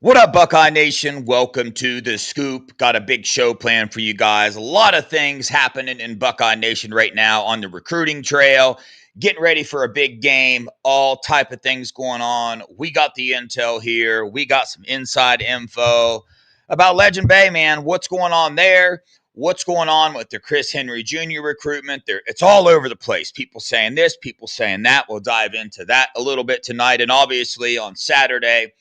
What up, Buckeye Nation? Welcome to the Scoop. Got a big show planned for you guys. A lot of things happening in Buckeye Nation right now on the recruiting trail. Getting ready for a big game. All type of things going on. We got the intel here. We got some inside info about Legend Bay, man. What's going on there? What's going on with the Chris Henry Jr. recruitment? It's all over the place. People saying this, people saying that. We'll dive into that a little bit tonight. And obviously on Saturday,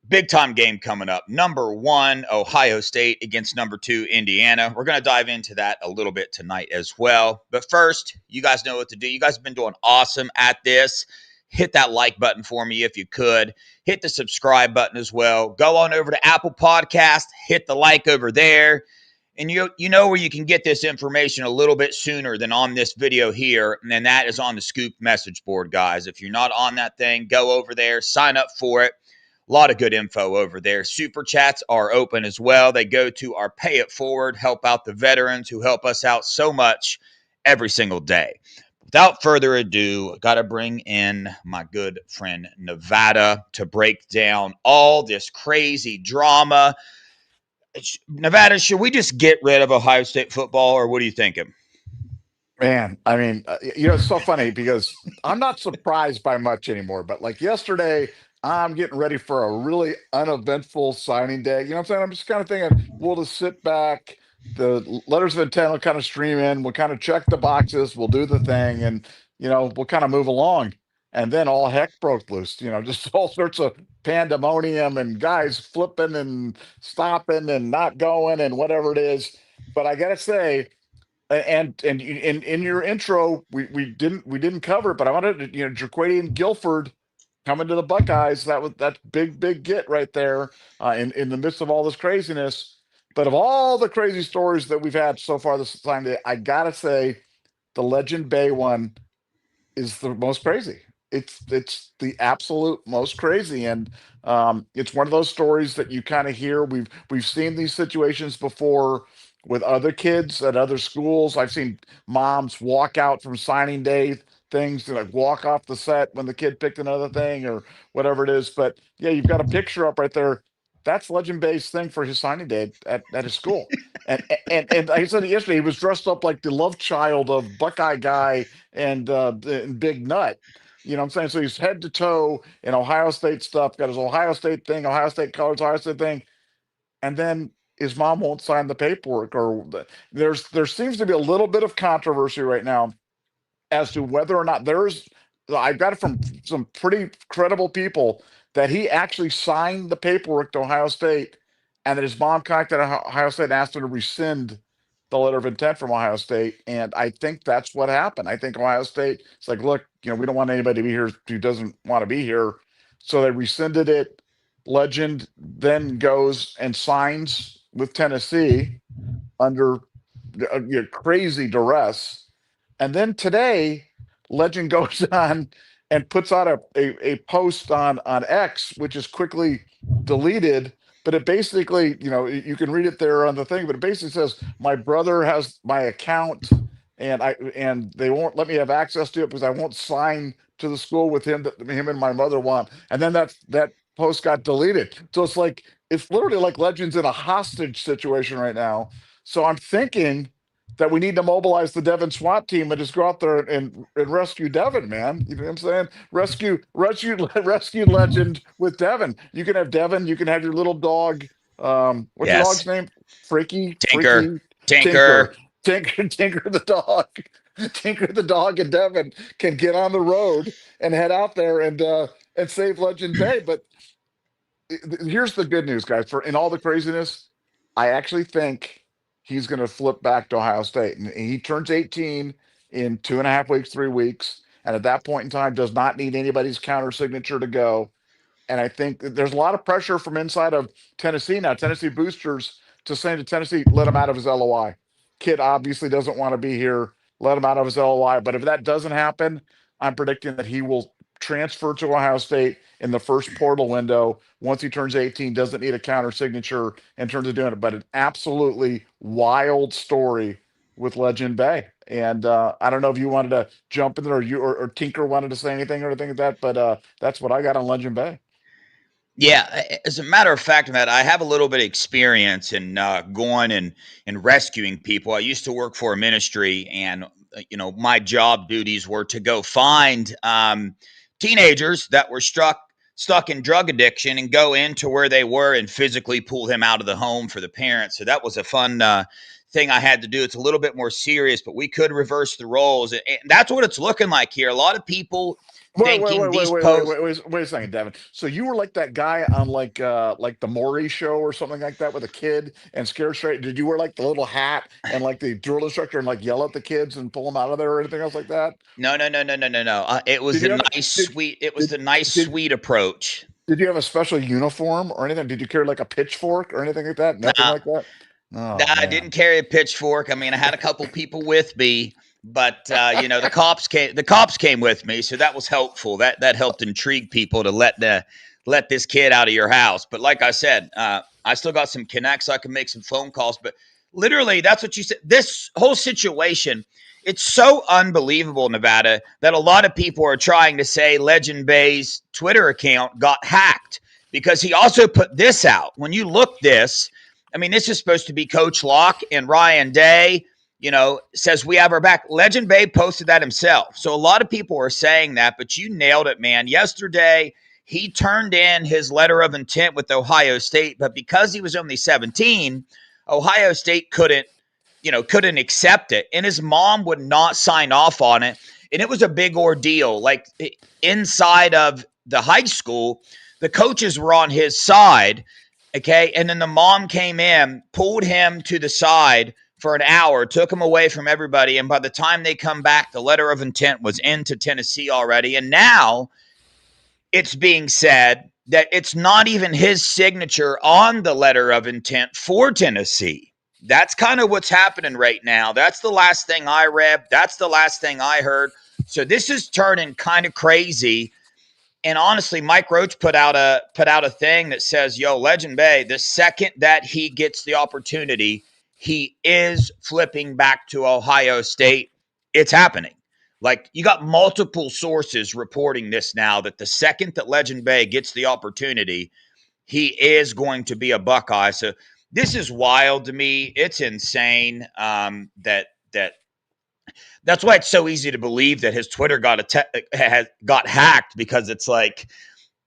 big time game coming up. Number one, Ohio State against number two, Indiana. We're going to dive into that a little bit tonight as well. But first, you guys know what to do. You guys have been doing awesome at this. Hit that like button for me if you could. Hit the subscribe button as well. Go on over to Apple Podcast. Hit the like over there. And you know where you can get this information a little bit sooner than on this video here, and that is on the Scoop message board, guys. If you're not on that thing, go over there, sign up for it. A lot of good info over there. Super chats are open as well. They go to our Pay It Forward, help out the veterans who help us out so much every single day. Without further ado, got to bring in my good friend Nevada to break down all this crazy drama. Nevada, should we just get rid of Ohio State football, or what are you thinking? Man, it's so funny because I'm not surprised by much anymore. But like yesterday, I'm getting ready for a really uneventful signing day. You know what I'm saying? I'm just kind of thinking we'll just sit back. The letters of intent will kind of stream in. We'll kind of check the boxes. We'll do the thing, and we'll kind of move along. And then all heck broke loose. Just all sorts of pandemonium and guys flipping and stopping and not going and whatever it is. But I gotta say and in your intro, we didn't cover it, but I wanted to, Jaquadian Guilford coming to the Buckeyes. That's big get right there in the midst of all this craziness. But of all the crazy stories that we've had so far this time, I gotta say the Legend Bay one is the most crazy. It's the absolute most crazy, and it's one of those stories that you kind of hear. We've seen these situations before with other kids at other schools. I've seen moms walk out from signing day things to like walk off the set when the kid picked another thing or whatever it is. But yeah, you've got a picture up right there. That's Legend Bay's thing for his signing day at his school. And I said yesterday, he was dressed up like the love child of Buckeye guy and Big Nut. You know what I'm saying? So he's head to toe in Ohio State stuff, got his Ohio State thing, Ohio State colors, Ohio State thing, and then his mom won't sign the paperwork. There seems to be a little bit of controversy right now as to whether or not I got it from some pretty credible people that he actually signed the paperwork to Ohio State, and that his mom contacted Ohio State and asked him to rescind the letter of intent from Ohio State. And I think that's what happened. I think Ohio State is like, look, we don't want anybody to be here who doesn't want to be here. So they rescinded it. Legend then goes and signs with Tennessee under crazy duress. And then today, Legend goes on and puts out a post on X, which is quickly deleted. But it basically, you can read it there on the thing, but it basically says, my brother has my account and they won't let me have access to it because I won't sign to the school with him that him and my mother want. And then that post got deleted. So it's literally like Legends in a hostage situation right now. So I'm thinking that we need to mobilize the Devon SWAT team and just go out there and rescue Devon, man. You know what I'm saying? Rescue Legend with Devon. You can have Devon. You can have your little dog. What's your dog's Yes. name? Freaky, Tinker. Tinker, Tinker. Tinker the dog. Tinker the dog and Devon can get on the road and head out there and save Legend Bay. But here's the good news, guys. For in all the craziness, I actually think he's going to flip back to Ohio State, and he turns 18 in 2.5 weeks, 3 weeks, and at that point in time, does not need anybody's counter signature to go. And I think that there's a lot of pressure from inside of Tennessee now. Tennessee boosters to saying to Tennessee, let him out of his LOI. Kid obviously doesn't want to be here. Let him out of his LOI. But if that doesn't happen, I'm predicting that he will transfer to Ohio State in the first portal window once he turns 18, doesn't need a counter signature in terms of doing it. But an absolutely wild story with Legend Bay. And I don't know if you wanted to jump in there or Tinker wanted to say anything or anything like that, but that's what I got on Legend Bay. Yeah, as a matter of fact, Matt, I have a little bit of experience in going and rescuing people. I used to work for a ministry, and my job duties were to go find teenagers that were stuck in drug addiction and go into where they were and physically pull them out of the home for the parents. So that was a fun thing I had to do. It's a little bit more serious, but we could reverse the roles, and that's what it's looking like here. A lot of people Wait, wait, thinking wait, wait, these wait, wait, posts. wait, wait a second, Devin. So you were like that guy on like the Maury show or something like that with a kid and scare straight. Did you wear like the little hat and like the drill instructor and like yell at the kids and pull them out of there or anything else like that? No, no, no, no, no, no, no. It was Did the you have nice, did sweet. It was did the nice, did sweet approach. did you have a special uniform or anything? Did you carry like a pitchfork or anything like that? Nothing Nah, like that. nah, Oh I didn't man. carry a pitchfork. I mean, I had a couple people with me, but the cops came. The cops came with me, so that was helpful. That helped intrigue people to let this kid out of your house. But like I said, I still got some connects. So I can make some phone calls. But literally, that's what you said. This whole situation. It's so unbelievable, Nevada, that a lot of people are trying to say Legend Bay's Twitter account got hacked because he also put this out. When you look this, I mean, this is supposed to be Coach Locke and Ryan Day, says we have our back. Legend Bay posted that himself. So a lot of people are saying that, but you nailed it, man. Yesterday, he turned in his letter of intent with Ohio State, but because he was only 17, Ohio State couldn't accept it. And his mom would not sign off on it. And it was a big ordeal. Like inside of the high school, the coaches were on his side. Okay. And then the mom came in, pulled him to the side for an hour, took him away from everybody. And by the time they come back, the letter of intent was into Tennessee already. And now it's being said that it's not even his signature on the letter of intent for Tennessee. That's kind of what's happening right now. That's the last thing I read. That's the last thing I heard. So this is turning kind of crazy. And honestly, Mike Roach put out a thing that says, "Yo, Legend Bay, the second that he gets the opportunity, he is flipping back to Ohio State. It's happening." Like you got multiple sources reporting this now that the second that Legend Bay gets the opportunity, he is going to be a Buckeye. So this is wild to me. It's insane that that's why it's so easy to believe that his Twitter got hacked because it's like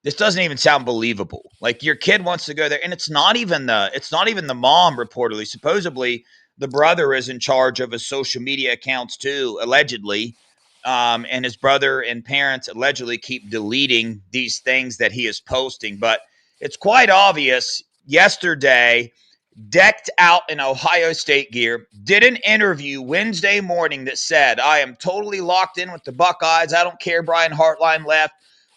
this doesn't even sound believable. Like your kid wants to go there, and it's not even the mom reportedly. Supposedly, the brother is in charge of his social media accounts too, allegedly. And his brother and parents allegedly keep deleting these things that he is posting. But it's quite obvious yesterday, decked out in Ohio State gear, did an interview Wednesday morning that said, I am totally locked in with the Buckeyes. I don't care Brian Hartline left.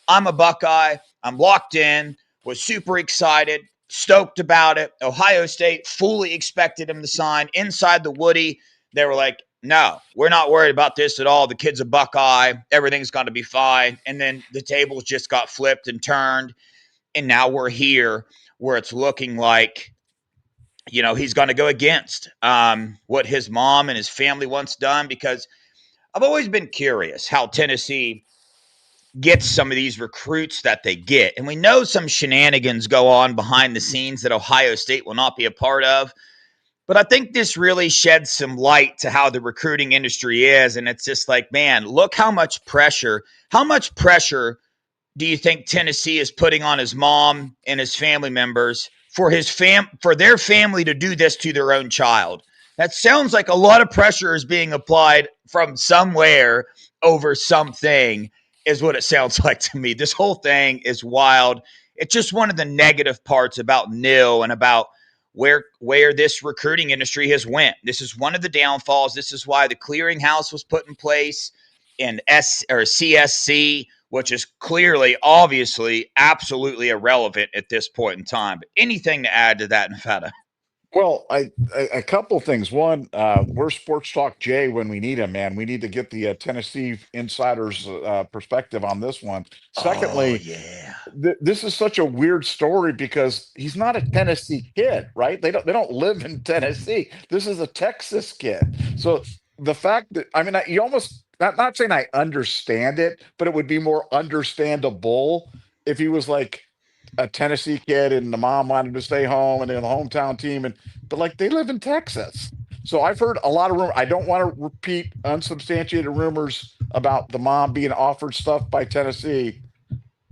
I'm a Buckeye. I'm locked in, was super excited, stoked about it. Ohio State fully expected him to sign inside the Woody. They were like, no, we're not worried about this at all. The kid's a Buckeye. Everything's going to be fine. And then the tables just got flipped and turned. And now we're here where it's looking like he's going to go against what his mom and his family once done because I've always been curious how Tennessee gets some of these recruits that they get. And we know some shenanigans go on behind the scenes that Ohio State will not be a part of. But I think this really sheds some light to how the recruiting industry is. And it's just like, man, look how much pressure do you think Tennessee is putting on his mom and his family members for their family to do this to their own child? That sounds like a lot of pressure is being applied from somewhere over something is what it sounds like to me. This whole thing is wild. It's just one of the negative parts about NIL and about where this recruiting industry has went. This is one of the downfalls. This is why the clearinghouse was put in place in CSC, which is clearly, obviously, absolutely irrelevant at this point in time. But anything to add to that, Nevada? Well, a couple things. One, we're Sports Talk Jay when we need him, man. We need to get the Tennessee insiders' perspective on this one. Oh Secondly, yeah. this is such a weird story because he's not a Tennessee kid, right? They don't live in Tennessee. This is a Texas kid. So the fact that I mean, you almost not saying I understand it, but it would be more understandable if he was like a Tennessee kid and the mom wanted to stay home and then the hometown team but like they live in Texas. So I've heard a lot of rumors. I don't want to repeat unsubstantiated rumors about the mom being offered stuff by Tennessee,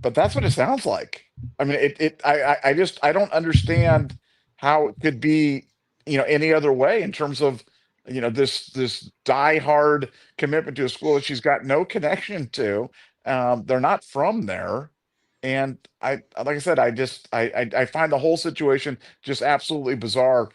but that's what it sounds like. I mean, I just I don't understand how it could be, any other way in terms of, this diehard commitment to a school that she's got no connection to. They're not from there. And like I said, I find the whole situation just absolutely bizarre.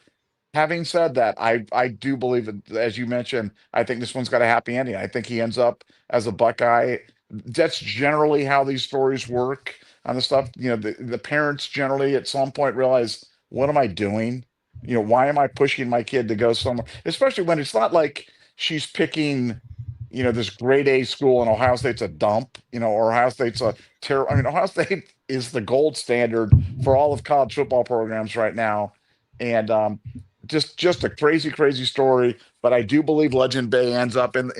Having said that, I do believe that, as you mentioned, I think this one's got a happy ending. I think he ends up as a Buckeye. That's generally how these stories work on the stuff. The parents generally at some point realize, what am I doing? Why am I pushing my kid to go somewhere? Especially when it's not like she's picking, this grade A school and Ohio State's a dump, or Ohio State's a terror. I mean, Ohio State is the gold standard for all of college football programs right now. And just a crazy story. But I do believe Legend Bay ends up and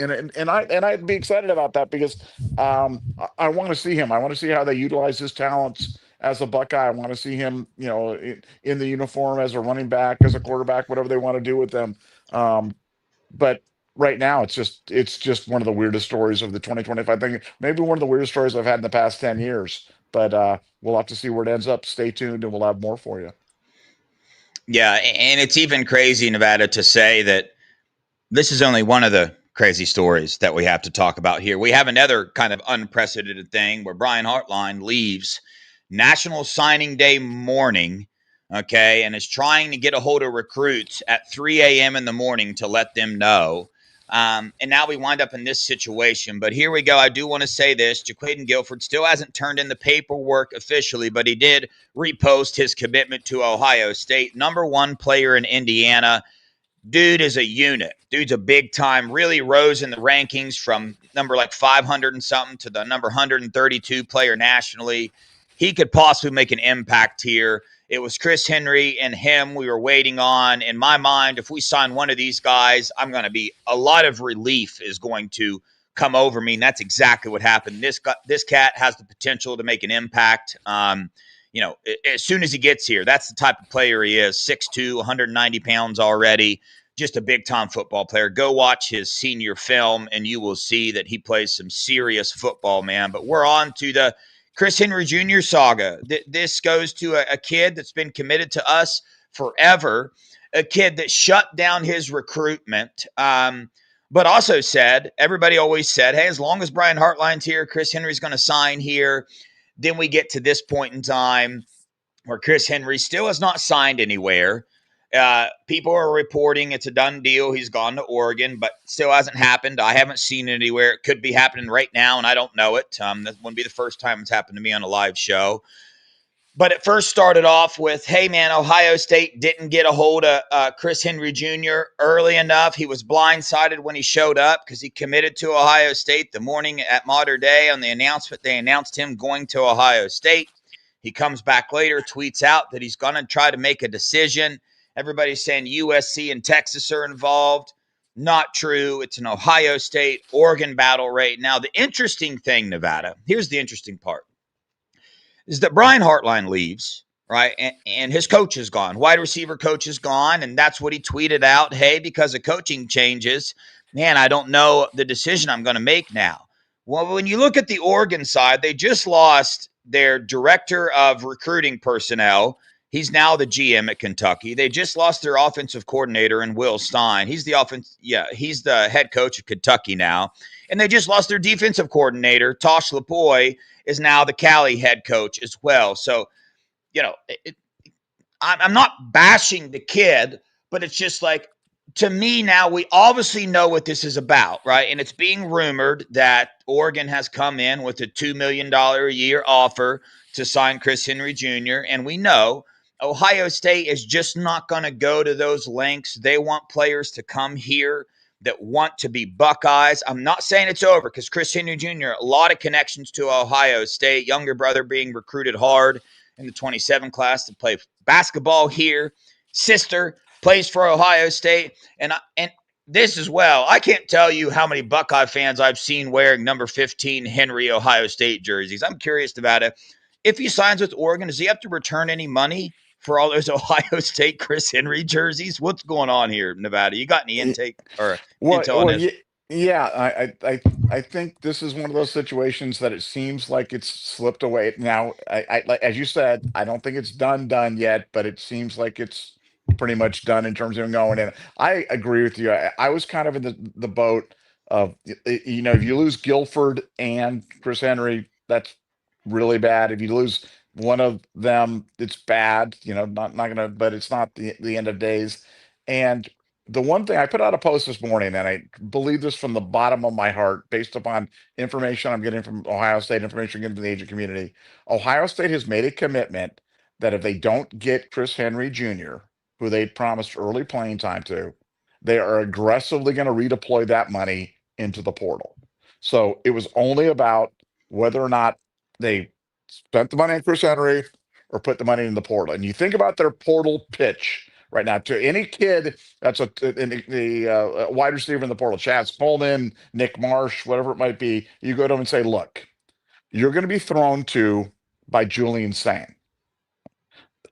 I'd be excited about that because I want to see him. I want to see how they utilize his talents as a Buckeye. I want to see him, in the uniform as a running back, as a quarterback, whatever they want to do with them. But right now, it's just one of the weirdest stories of the 2025 thing. Maybe one of the weirdest stories I've had in the past 10 years. But we'll have to see where it ends up. Stay tuned, and we'll have more for you. Yeah, and it's even crazy, Nevada, to say that this is only one of the crazy stories that we have to talk about here. We have another kind of unprecedented thing where Brian Hartline leaves National Signing Day morning, okay, and is trying to get a hold of recruits at 3 a.m. in the morning to let them know. And now we wind up in this situation. But here we go. I do want to say this. Jaquaden Guilford still hasn't turned in the paperwork officially, but he did repost his commitment to Ohio State. Number one player in Indiana. Dude is a unit. Dude's a big time, really rose in the rankings from number like 500 and something to the number 132 player nationally. He could possibly make an impact here. It was Chris Henry and him we were waiting on. In my mind, if we sign one of these guys, I'm going to be a lot of relief is going to come over me. And that's exactly what happened. This cat has the potential to make an impact. As soon as he gets here, that's the type of player he is. 6'2", 190 pounds already. Just a big time football player. Go watch his senior film and you will see that he plays some serious football, man. But we're on to the Chris Henry Jr. saga. This goes to a kid that's been committed to us forever, a kid that shut down his recruitment, but also said, everybody always said, hey, as long as Brian Hartline's here, Chris Henry's going to sign here. Then we get to this point in time where Chris Henry still has not signed anywhere. People are reporting it's a done deal. He's gone to Oregon, but still hasn't happened. I haven't seen it anywhere. It could be happening right now, and I don't know it. That wouldn't be the first time it's happened to me on a live show. But it first started off with, hey, man, Ohio State didn't get a hold of Chris Henry Jr. early enough. He was blindsided when he showed up because he committed to Ohio State the morning at Mater Dei on the announcement. They announced him going to Ohio State. He comes back later, tweets out that he's going to try to make a decision. Everybody's saying USC and Texas are involved. Not true. It's an Ohio State, Oregon battle right now. The interesting thing, Nevada, here's the interesting part is that Brian Hartline leaves, right? And his coach is gone. Wide receiver coach is gone. And that's what he tweeted out. Hey, because of coaching changes, man, I don't know the decision I'm going to make now. Well, when you look at the Oregon side, they just lost their director of recruiting personnel. He's now the GM at Kentucky. They just lost their offensive coordinator in Will Stein. He's the head coach of Kentucky now. And they just lost their defensive coordinator, Tosh Lapoy, is now the Cali head coach as well. So, you know, I'm not bashing the kid, but it's just like, to me now, we obviously know what this is about, right? And it's being rumored that Oregon has come in with a $2 million a year offer to sign Chris Henry Jr. And we know Ohio State is just not going to go to those lengths. They want players to come here that want to be Buckeyes. I'm not saying it's over because Chris Henry Jr., a lot of connections to Ohio State, younger brother being recruited hard in the 27 class to play basketball here. Sister plays for Ohio State. And this as well, I can't tell you how many Buckeye fans I've seen wearing number 15 Henry Ohio State jerseys. I'm curious about it. if he signs with Oregon, does he have to return any money for all those Ohio State Chris Henry jerseys? What's going on here, Nevada? You got any intake or Well, intel on well, this? yeah, yeah. I think this is one of those situations that it seems like it's slipped away. Now, like as you said, I don't think it's done yet, but it seems like it's pretty much done in terms of him going in. I agree with you. I was kind of in the boat of if you lose Guilford and Chris Henry, that's really bad. If you lose one of them, it's bad. Not gonna, but it's not the end of days. And the one thing I put out a post this morning, and I believe this from the bottom of my heart, based upon information I'm getting from Ohio State, information I'm getting from the agent community. Ohio State has made a commitment that if they don't get Chris Henry Jr., who they promised early playing time to, they are aggressively going to redeploy that money into the portal. So it was only about whether or not they spent the money on Chris Henry or put the money in the portal. And you think about their portal pitch right now to any kid that's the wide receiver in the portal, Chaz Coleman, Nick Marsh, whatever it might be. You go to them and say, look, you're going to be thrown to by Julian Sain.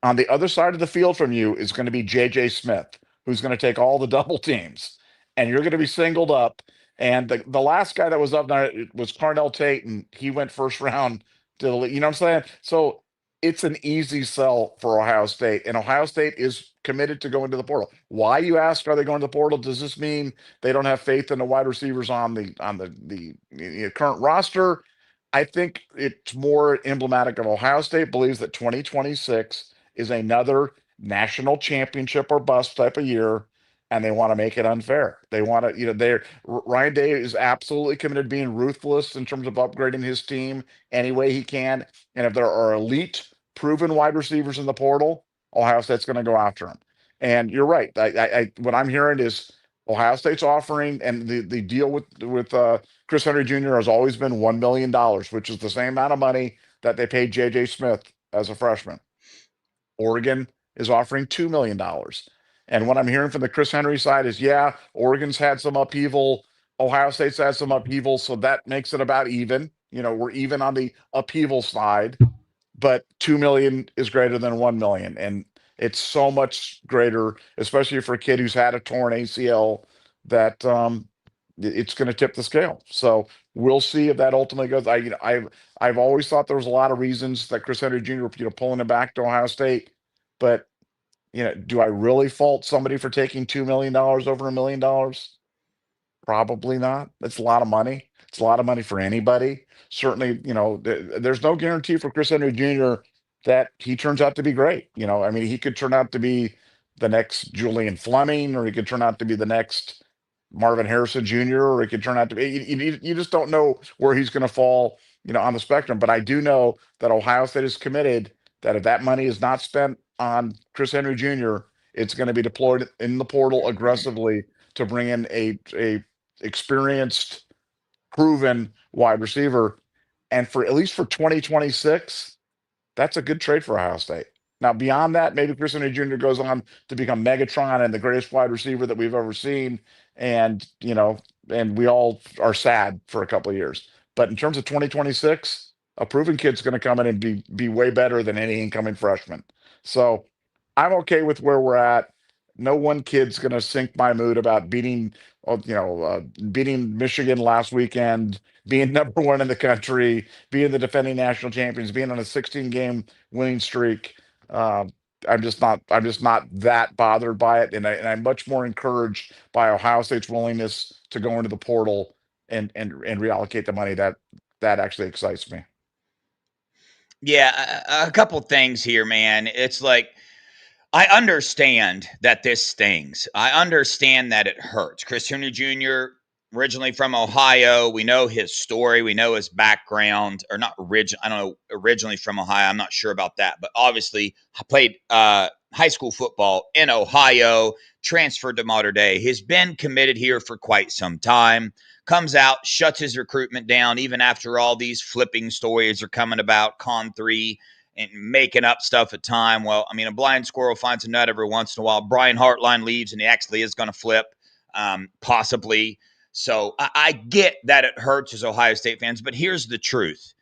On the other side of the field from you is going to be JJ Smith, who's going to take all the double teams, and you're going to be singled up. And the last guy that was up there was Carnell Tate, and he went first round to the league. You know what I'm saying? So it's an easy sell for Ohio State, and Ohio State is committed to going to the portal. Why, you ask? Are they going to the portal? Does this mean they don't have faith in the wide receivers on the current roster? I think it's more emblematic of Ohio State believes that 2026 is another national championship or bust type of year, and they want to make it unfair. They want to, they're Ryan Day is absolutely committed to being ruthless in terms of upgrading his team any way he can. And if there are elite, proven wide receivers in the portal, Ohio State's going to go after them. And you're right. What I'm hearing is Ohio State's offering, and the deal with Chris Henry Jr. has always been $1 million, which is the same amount of money that they paid J.J. Smith as a freshman. Oregon is offering $2 million. And what I'm hearing from the Chris Henry side is, yeah, Oregon's had some upheaval, Ohio State's had some upheaval, so that makes it about even. We're even on the upheaval side, but 2 million is greater than 1 million, and it's so much greater, especially for a kid who's had a torn ACL, that it's going to tip the scale. So we'll see if that ultimately goes. I've always thought there was a lot of reasons that Chris Henry Jr. Pulling him back to Ohio State, but do I really fault somebody for taking $2 million over $1 million? Probably not. That's a lot of money. It's a lot of money for anybody. Certainly, there's no guarantee for Chris Henry Jr. that he turns out to be great. I mean, he could turn out to be the next Julian Fleming, or he could turn out to be the next Marvin Harrison Jr., or he could turn out to be. You just don't know where he's going to fall, on the spectrum. But I do know that Ohio State is committed that if that money is not spent on Chris Henry Jr., it's going to be deployed in the portal aggressively to bring in a experienced, proven wide receiver. And for at least for 2026, that's a good trade for Ohio State. Now, beyond that, maybe Chris Henry Jr. goes on to become Megatron and the greatest wide receiver that we've ever seen. And, and we all are sad for a couple of years. But in terms of 2026, a proven kid's going to come in and be way better than any incoming freshman. So I'm okay with where we're at. No one kid's going to sink my mood about beating Michigan last weekend, being number one in the country, being the defending national champions, being on a 16-game winning streak. Uh, I'm just not that bothered by it, and I'm much more encouraged by Ohio State's willingness to go into the portal and reallocate the money. That actually excites me. Yeah, a couple things here, man. It's like I understand that this stings. I understand that it hurts. Chris Henry Jr., originally from Ohio, we know his story, we know his background, or not original. I don't know, originally from Ohio. I'm not sure about that, but obviously played high school football in Ohio, transferred to Mater Dei. He's been committed here for quite some time. Comes out, shuts his recruitment down, even after all these flipping stories are coming about. Con 3 and making up stuff at time. Well, I mean, a blind squirrel finds a nut every once in a while. Brian Hartline leaves, and he actually is going to flip, possibly. So I get that it hurts as Ohio State fans, but here's the truth.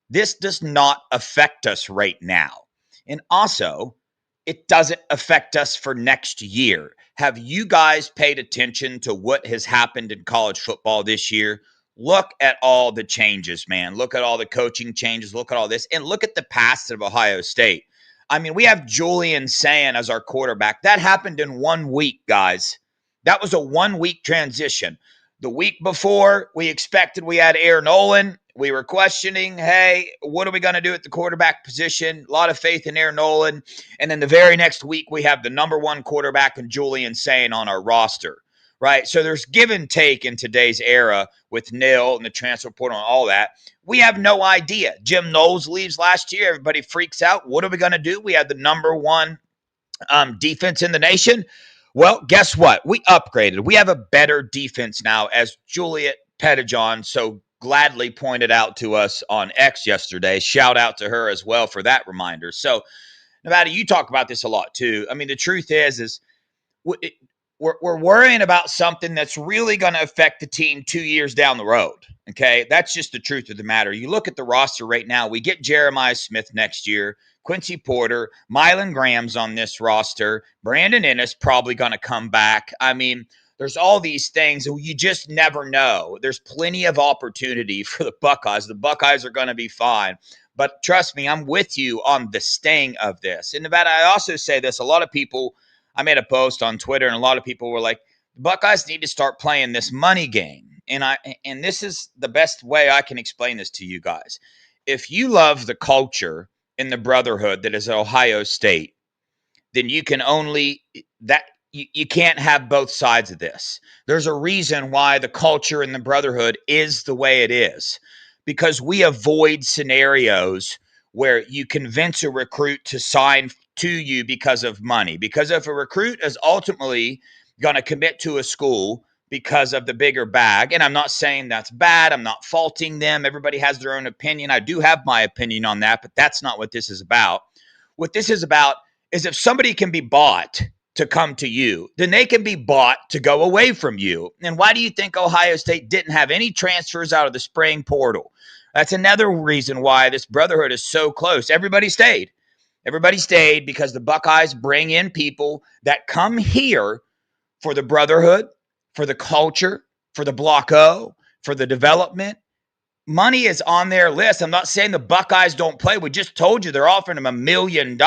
This does not affect us right now. And also, it doesn't affect us for next year. Have you guys paid attention to what has happened in college football this year? Look at all the changes, man. Look at all the coaching changes. Look at all this. And look at the past of Ohio State. I mean, we have Julian Sayin as our quarterback. That happened in 1 week, guys. That was a 1 week transition. The week before, we expected we had Air Nolan. We were questioning, hey, what are we going to do at the quarterback position? A lot of faith in Air Nolan. And then the very next week, we have the number one quarterback in Julian Sayin on our roster, right? So there's give and take in today's era with Nil and the transfer portal and all that. We have no idea. Jim Knowles leaves last year. Everybody freaks out. What are we going to do? We had the number one defense in the nation. Well, guess what? We upgraded. We have a better defense now, as Juliet Pettijohn so gladly pointed out to us on X yesterday. Shout out to her as well for that reminder. So, Nevada, you talk about this a lot too. I mean, the truth is we're worrying about something that's really going to affect the team 2 years down the road. Okay, that's just the truth of the matter. You look at the roster right now. We get Jeremiah Smith next year. Quincy Porter, Mylan Graham's on this roster. Brandon Ennis probably going to come back. I mean, there's all these things. You just never know. There's plenty of opportunity for the Buckeyes. The Buckeyes are going to be fine. But trust me, I'm with you on the sting of this. In Nevada, I also say this. A lot of people, I made a post on Twitter, and a lot of people were like, the Buckeyes need to start playing this money game. And this is the best way I can explain this to you guys. If you love the culture in the brotherhood that is Ohio State, then you can only that you can't have both sides of this. There's a reason why the culture in the brotherhood is the way it is, because we avoid scenarios where you convince a recruit to sign to you because of money. Because if a recruit is ultimately going to commit to a school because of the bigger bag, and I'm not saying that's bad, I'm not faulting them. Everybody has their own opinion. I do have my opinion on that, but that's not what this is about. What this is about is if somebody can be bought to come to you, then they can be bought to go away from you. And why do you think Ohio State didn't have any transfers out of the spring portal? That's another reason why this brotherhood is so close. Everybody stayed. Everybody stayed because the Buckeyes bring in people that come here for the brotherhood, for the culture, for the Block O, for the development. Money is on their list. I'm not saying the Buckeyes don't play. We just told you they're offering them $1 million,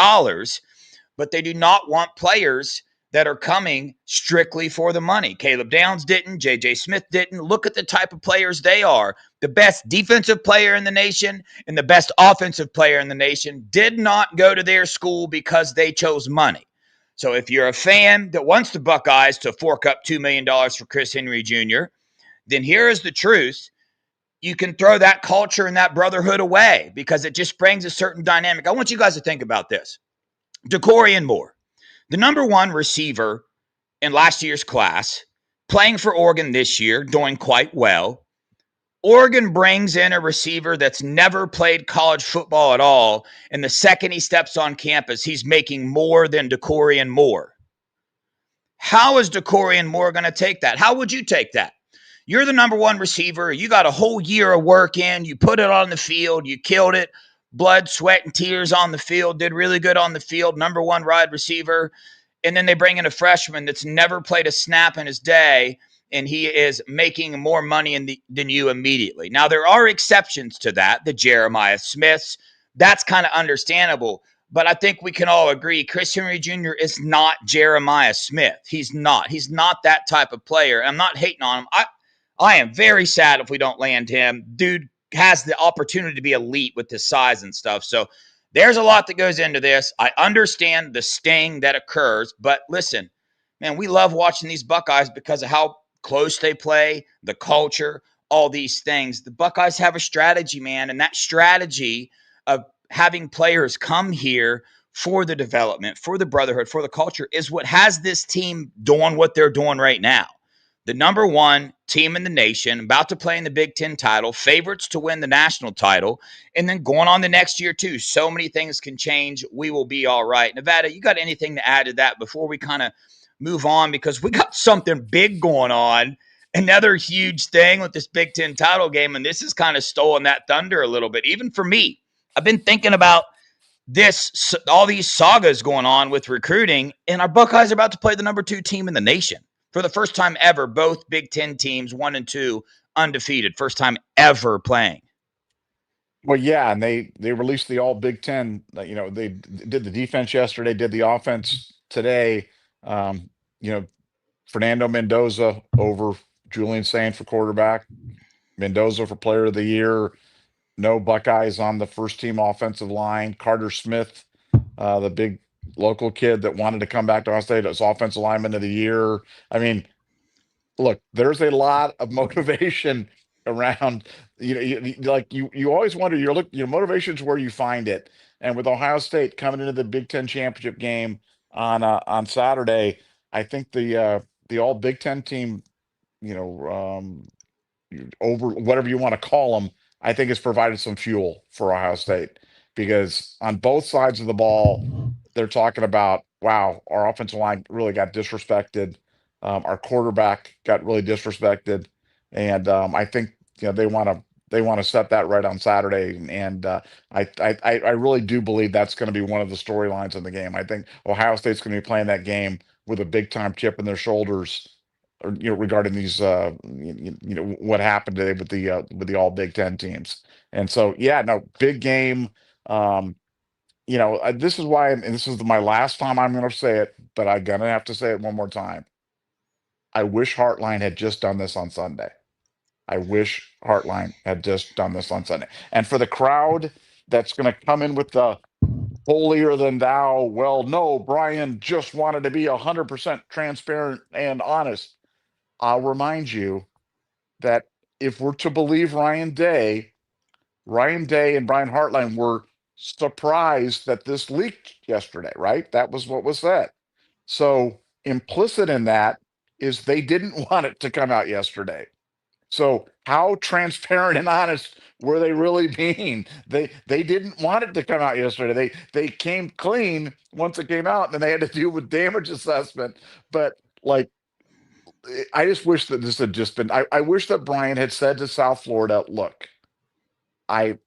but they do not want players that are coming strictly for the money. Caleb Downs didn't. J.J. Smith didn't. Look at the type of players they are. The best defensive player in the nation and the best offensive player in the nation did not go to their school because they chose money. So if you're a fan that wants the Buckeyes to fork up $2 million for Chris Henry Jr., then here is the truth. You can throw that culture and that brotherhood away because it just brings a certain dynamic. I want you guys to think about this. DeCorian Moore, the number one receiver in last year's class, playing for Oregon this year, doing quite well. Oregon brings in a receiver that's never played college football at all, and the second he steps on campus, he's making more than DeCorian Moore. How is DeCorian Moore going to take that? How would you take that? You're the number one receiver. You got a whole year of work in. You put it on the field. You killed it. Blood, sweat, and tears on the field. Did really good on the field. Number one wide receiver. And then they bring in a freshman that's never played a snap in his day, and he is making more money than you immediately. Now, there are exceptions to that. The Jeremiah Smiths. That's kind of understandable. But I think we can all agree Chris Henry Jr. is not Jeremiah Smith. He's not. He's not that type of player. I'm not hating on him. I am very sad if we don't land him. Dude has the opportunity to be elite with his size and stuff. So there's a lot that goes into this. I understand the sting that occurs, but listen, man, we love watching these Buckeyes because of how close they play, the culture, all these things. The Buckeyes have a strategy, man, and that strategy of having players come here for the development, for the brotherhood, for the culture is what has this team doing what they're doing right now. The number one team in the nation, about to play in the Big Ten title, favorites to win the national title, and then going on the next year too. So many things can change. We will be all right. Nevada, you got anything to add to that before we kind of move on? Because we got something big going on another huge thing with this Big Ten title game, and this has kind of stolen that thunder a little bit, even for me. I've been thinking about this, all these sagas going on with recruiting, and our Buckeyes are about to play the number 2 team in the nation for the first time ever. Both Big Ten teams, 1 and 2, undefeated, first time ever playing. Well, yeah, and they released the all Big Ten. They did the defense yesterday, did the offense today. Um, you know, Fernando Mendoza over Julian Sain for quarterback, Mendoza for player of the year. No Buckeyes on the first team offensive line. Carter Smith, the big local kid that wanted to come back to Ohio State as offensive lineman of the year. I mean, look, there's a lot of motivation around. You always wonder. Your motivation's where you find it. And with Ohio State coming into the Big Ten championship game on Saturday, I think the all Big Ten team, you know, over whatever you want to call them, I think has provided some fuel for Ohio State because on both sides of the ball, they're talking about, wow, our offensive line really got disrespected. Our quarterback got really disrespected, and I think they want to set that right on Saturday. And I really do believe that's going to be one of the storylines in the game. I think Ohio State's going to be playing that game with a big time chip in their shoulders, or regarding these what happened today with the all Big Ten teams. And so yeah, no, big game. Um, this is why, and this is my last time I'm going to say it, but I'm gonna have to say it one more time. I wish Heartline had just done this on Sunday. I wish Heartline had just done this on Sunday. And for the crowd that's going to come in with the holier than thou, well, no, Brian just wanted to be 100% transparent and honest. I'll remind you that if we're to believe Ryan Day and Brian Hartline were surprised that this leaked yesterday, right? That was what was said. So implicit in that is they didn't want it to come out yesterday. So how transparent and honest were they really being? They didn't want it to come out yesterday. They came clean once it came out, and then they had to deal with damage assessment. But like, I just wish that this had just been. I wish that Brian had said to South Florida, "Look, I'm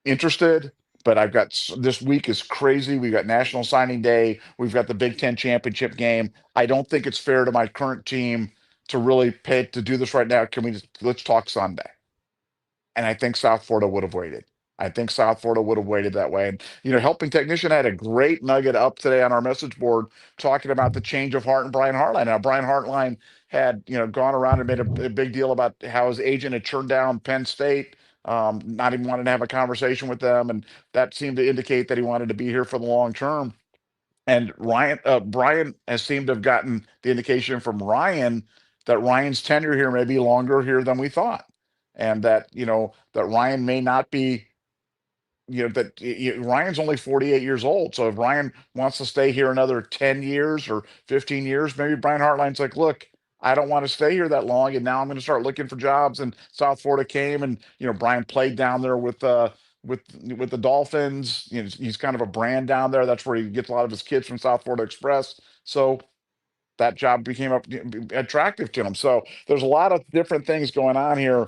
interested, but this week is crazy. We've got National Signing Day. We've got the Big Ten championship game. I don't think it's fair to my current team to really pay to do this right now. Can we just let's talk Sunday?" And I think South Florida would have waited. I think South Florida would have waited that way. And Helping Technician had a great nugget up today on our message board talking about the change of heart in Brian Hartline. Now Brian Hartline had gone around and made a big deal about how his agent had turned down Penn State, not even wanting to have a conversation with them, and that seemed to indicate that he wanted to be here for the long term. And Brian has seemed to have gotten the indication from Ryan that Ryan's tenure here may be longer here than we thought, and that Ryan may not be, Ryan's only 48 years old. So if Ryan wants to stay here another 10 years or 15 years, maybe Brian Hartline's like, look, I don't want to stay here that long, and now I'm going to start looking for jobs. And South Florida came, and Brian played down there with the Dolphins. He's kind of a brand down there. That's where he gets a lot of his kids from South Florida Express. So that job became attractive to him. So there's a lot of different things going on here.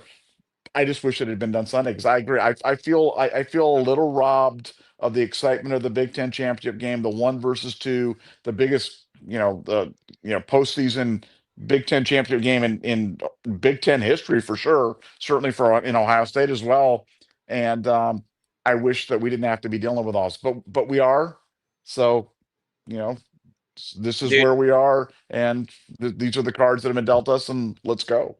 I just wish it had been done Sunday because I agree. I feel a little robbed of the excitement of the Big Ten championship game, the 1 versus 2, the biggest, postseason Big Ten championship game in Big Ten history for sure. Certainly for in Ohio State as well. And I wish that we didn't have to be dealing with all this, but we are. So you know, this is Dude, where we are, and these are the cards that have been dealt us, and let's go.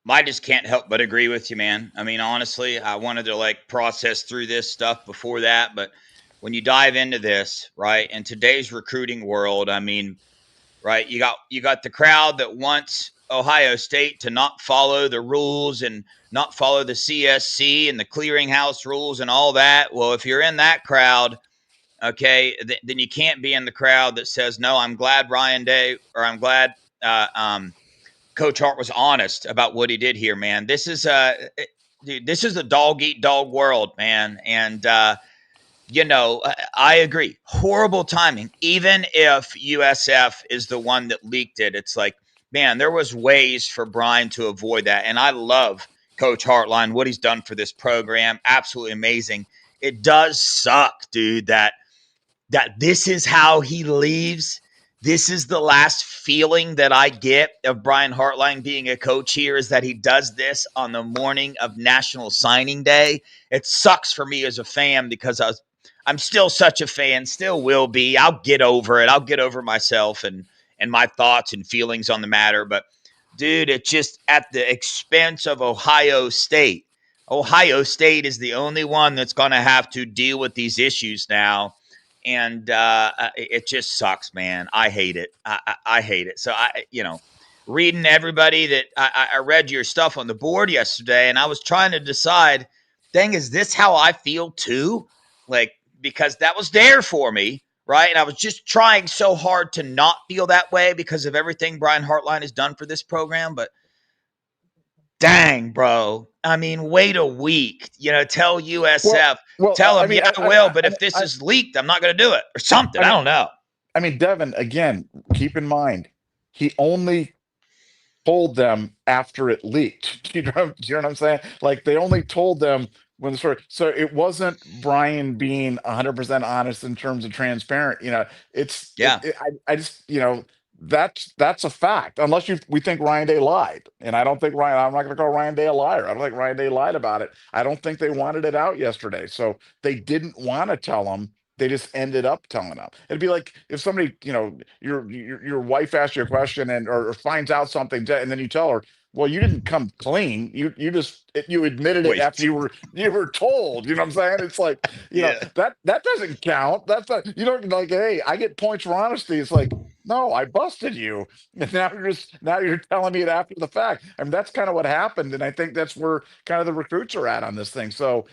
I just can't help but agree with you, man. I mean, honestly, I wanted to like process through this stuff before that, but when you dive into this, right, in today's recruiting world, I mean, right, you got the crowd that wants Ohio State to not follow the rules and not follow the CSC and the clearinghouse rules and all that. Well, if you're in that crowd, okay, then you can't be in the crowd that says, no, I'm glad Ryan Day, or I'm glad uh, um, Coach Hart was honest about what he did here, man. Dude, this is a dog eat dog world, man. And I agree. Horrible timing. Even if USF is the one that leaked it, it's like man, there was ways for Brian to avoid that. And I love Coach Hartline, what he's done for this program. Absolutely amazing. It does suck, dude, that this is how he leaves. This is the last feeling that I get of Brian Hartline being a coach here, is that he does this on the morning of National Signing Day. It sucks for me as a fan because I'm still such a fan, still will be. I'll get over it. I'll get over myself and my thoughts and feelings on the matter. But dude, it's just at the expense of Ohio State. Ohio State is the only one that's going to have to deal with these issues now, and it just sucks, man. I hate it. I hate it. So reading everybody that I read your stuff on the board yesterday, and I was trying to decide, dang, is this how I feel too? Like, because that was there for me, right? And I was just trying so hard to not feel that way because of everything Brian Hartline has done for this program, but dang, bro. I mean, wait a week. Tell Well, USF, well, tell I them, mean, yeah, I will, but if this is leaked, I'm not going to do it or something. I I mean, don't know. Devin, again, keep in mind, he only told them after it leaked. Do you know what I'm saying? Like they only told them when the story. So it wasn't Brian being 100% honest in terms of transparent. Yeah. I just that's a fact. Unless we think Ryan Day lied, and I don't think Ryan. I'm not going to call Ryan Day a liar. I don't think Ryan Day lied about it. I don't think they wanted it out yesterday, so they didn't want to tell him. They just ended up telling them. It'd be like if somebody, your wife asks you a question or finds out something, and then you tell her, "Well, you didn't come clean. You admitted it after Wait. you were told." You know what I'm saying? It's like Yeah. that doesn't count. That's not you don't like. Hey, I get points for honesty. It's like no, I busted you. And now you're telling me it after the fact. I mean, that's kind of what happened, and I think that's where kind of the recruits are at on this thing. So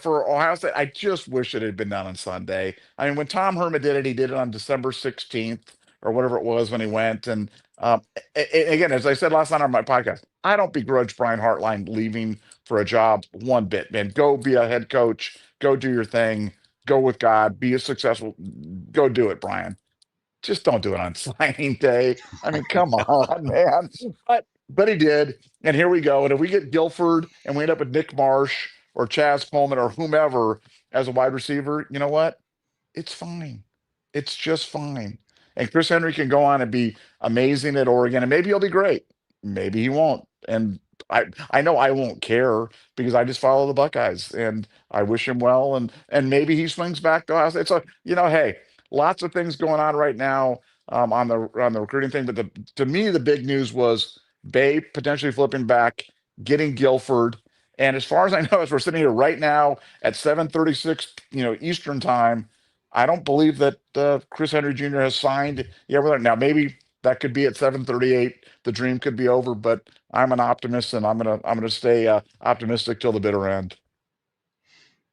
for Ohio State, I just wish it had been done on Sunday. I mean, when Tom Herman did it, he did it on December 16th or whatever it was when he went. And again, as I said last night on my podcast, I don't begrudge Brian Hartline leaving for a job one bit, man. Go be a head coach, go do your thing, go with God, be a successful, go do it, Brian. Just don't do it on signing day. I mean, come on, man. But he did, and here we go. And if we get Guilford and we end up with Nick Marsh or Chaz Coleman or whomever as a wide receiver, you know what? It's fine. It's just fine. And Chris Henry can go on and be amazing at Oregon, and maybe he'll be great. Maybe he won't. And I know I won't care because I just follow the Buckeyes and I wish him well. And maybe he swings back to us. It's a hey, lots of things going on right now on the recruiting thing. But to me, the big news was Bay potentially flipping back, getting Guilford. And as far as I know, as we're sitting here right now at 7:36, Eastern time, I don't believe that Chris Henry Jr. has signed. Yeah, now maybe that could be at 7:38. The dream could be over, but I'm an optimist, and I'm gonna stay optimistic till the bitter end.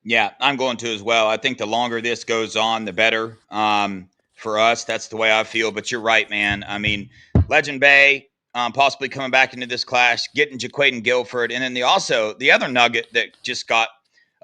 Yeah, I'm going to as well. I think the longer this goes on, the better for us. That's the way I feel. But you're right, man. I mean, Legend Bay possibly coming back into this class, getting Jaquaden Guilford, and then the other nugget that just got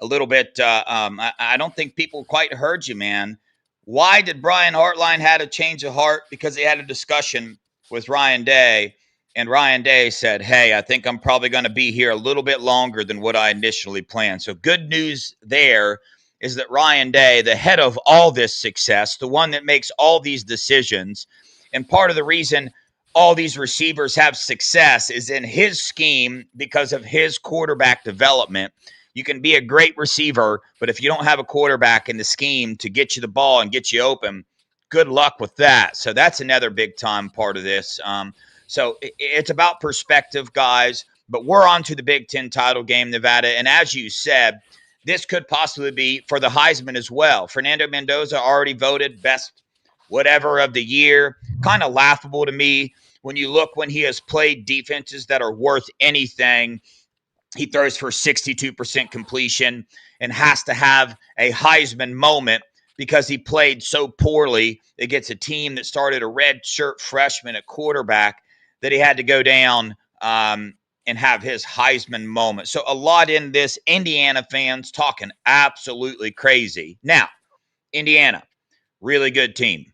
a little bit. I don't think people quite heard you, man. Why did Brian Hartline had a change of heart? Because he had a discussion with Ryan Day, and Ryan Day said, "Hey, I think I'm probably going to be here a little bit longer than what I initially planned." So good news there is that Ryan Day, the head of all this success, the one that makes all these decisions, and part of the reason all these receivers have success is in his scheme because of his quarterback development. You can be a great receiver, but if you don't have a quarterback in the scheme to get you the ball and get you open, good luck with that. So that's another big time part of this. So it's about perspective, guys. But we're on to the Big Ten title game, Nevada. And as you said, this could possibly be for the Heisman as well. Fernando Mendoza already voted best whatever of the year. Kind of laughable to me when you look when he has played defenses that are worth anything. He throws for 62% completion and has to have a Heisman moment because he played so poorly against a team that started a red shirt freshman at quarterback that he had to go down and have his Heisman moment. So a lot in this. Indiana fans talking absolutely crazy. Now, Indiana, really good team.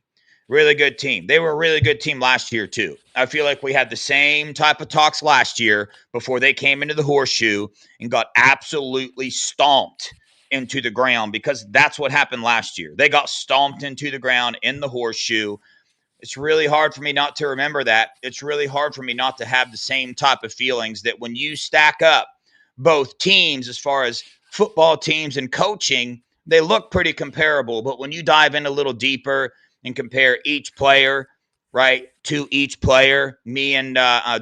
Really good team. They were a really good team last year, too. I feel like we had the same type of talks last year before they came into the horseshoe and got absolutely stomped into the ground, because that's what happened last year. They got stomped into the ground in the horseshoe. It's really hard for me not to remember that. It's really hard for me not to have the same type of feelings that when you stack up both teams as far as football teams and coaching, they look pretty comparable. But when you dive in a little deeper and compare each player, right, to each player, me and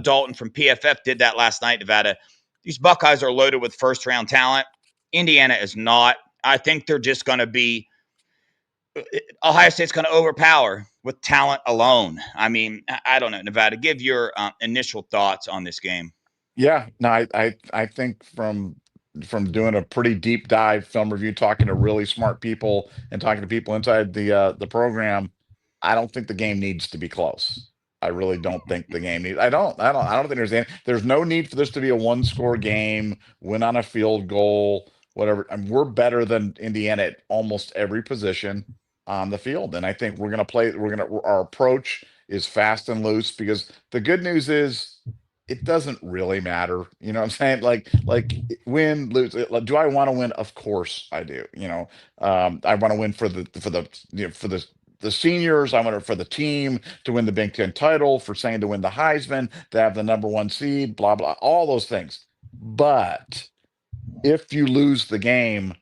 Dalton from PFF did that last night, Nevada. These Buckeyes are loaded with first round talent. Indiana is not. I think they're just going to be Ohio State's going to overpower with talent alone. I mean, I don't know, Nevada. Give your initial thoughts on this game. Yeah, no, I think from doing a pretty deep dive film review, talking to really smart people and talking to people inside the program, I don't think the game needs to be close. I really don't think the game needs. I don't think there's no need for this to be a one score game, win on a field goal, whatever. I mean, we're better than Indiana at almost every position on the field, and I think we're gonna play. Our approach is fast and loose, because the good news is it doesn't really matter. You know what I'm saying? Win, lose. Do I want to win? Of course I do. I want to win for the seniors. I want it for the team to win the Big Ten title, for saying to win the Heisman, to have the number one seed, blah blah, all those things. But if you lose the game,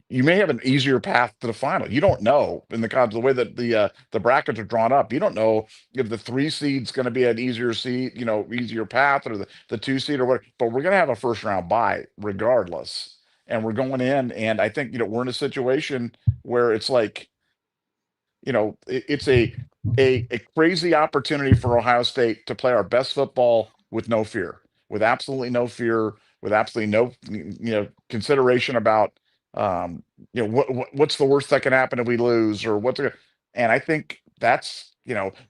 you may have an easier path to the final. You don't know, in the way that the brackets are drawn up. You don't know if the three seed's going to be an easier seed, easier path, or the two seed or what. But we're going to have a first round bye regardless, and we're going in. And I think we're in a situation where it's like, it's a crazy opportunity for Ohio State to play our best football with no fear, with absolutely no fear, with absolutely no consideration about what's the worst that can happen if we lose, or and I think that's,